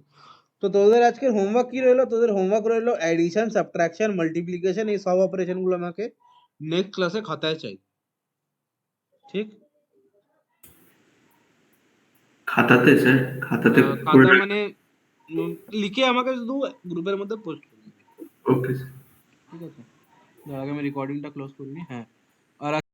তো তোদের আজকের হোমওয়ার্ক কি রইলো? তোদের হোমওয়ার্ক রইলো অ্যাডিশন, সাবট্রাকশন, মাল্টিপ্লিকেশন, এই সব অপারেশন গুলো আমাকে নেক্সট ক্লাসে খাতায় চাই, ঠিক? খাতাতে স্যার, খাতাতে খাতা মানে লিখে আমাকে শুধু গ্রুপের মধ্যে পোস্ট করে দিবি, ওকে স্যার। ঠিক আছে। তার আগে আমি রেকর্ডিংটা ক্লোজ করে নিই। হ্যাঁ, আর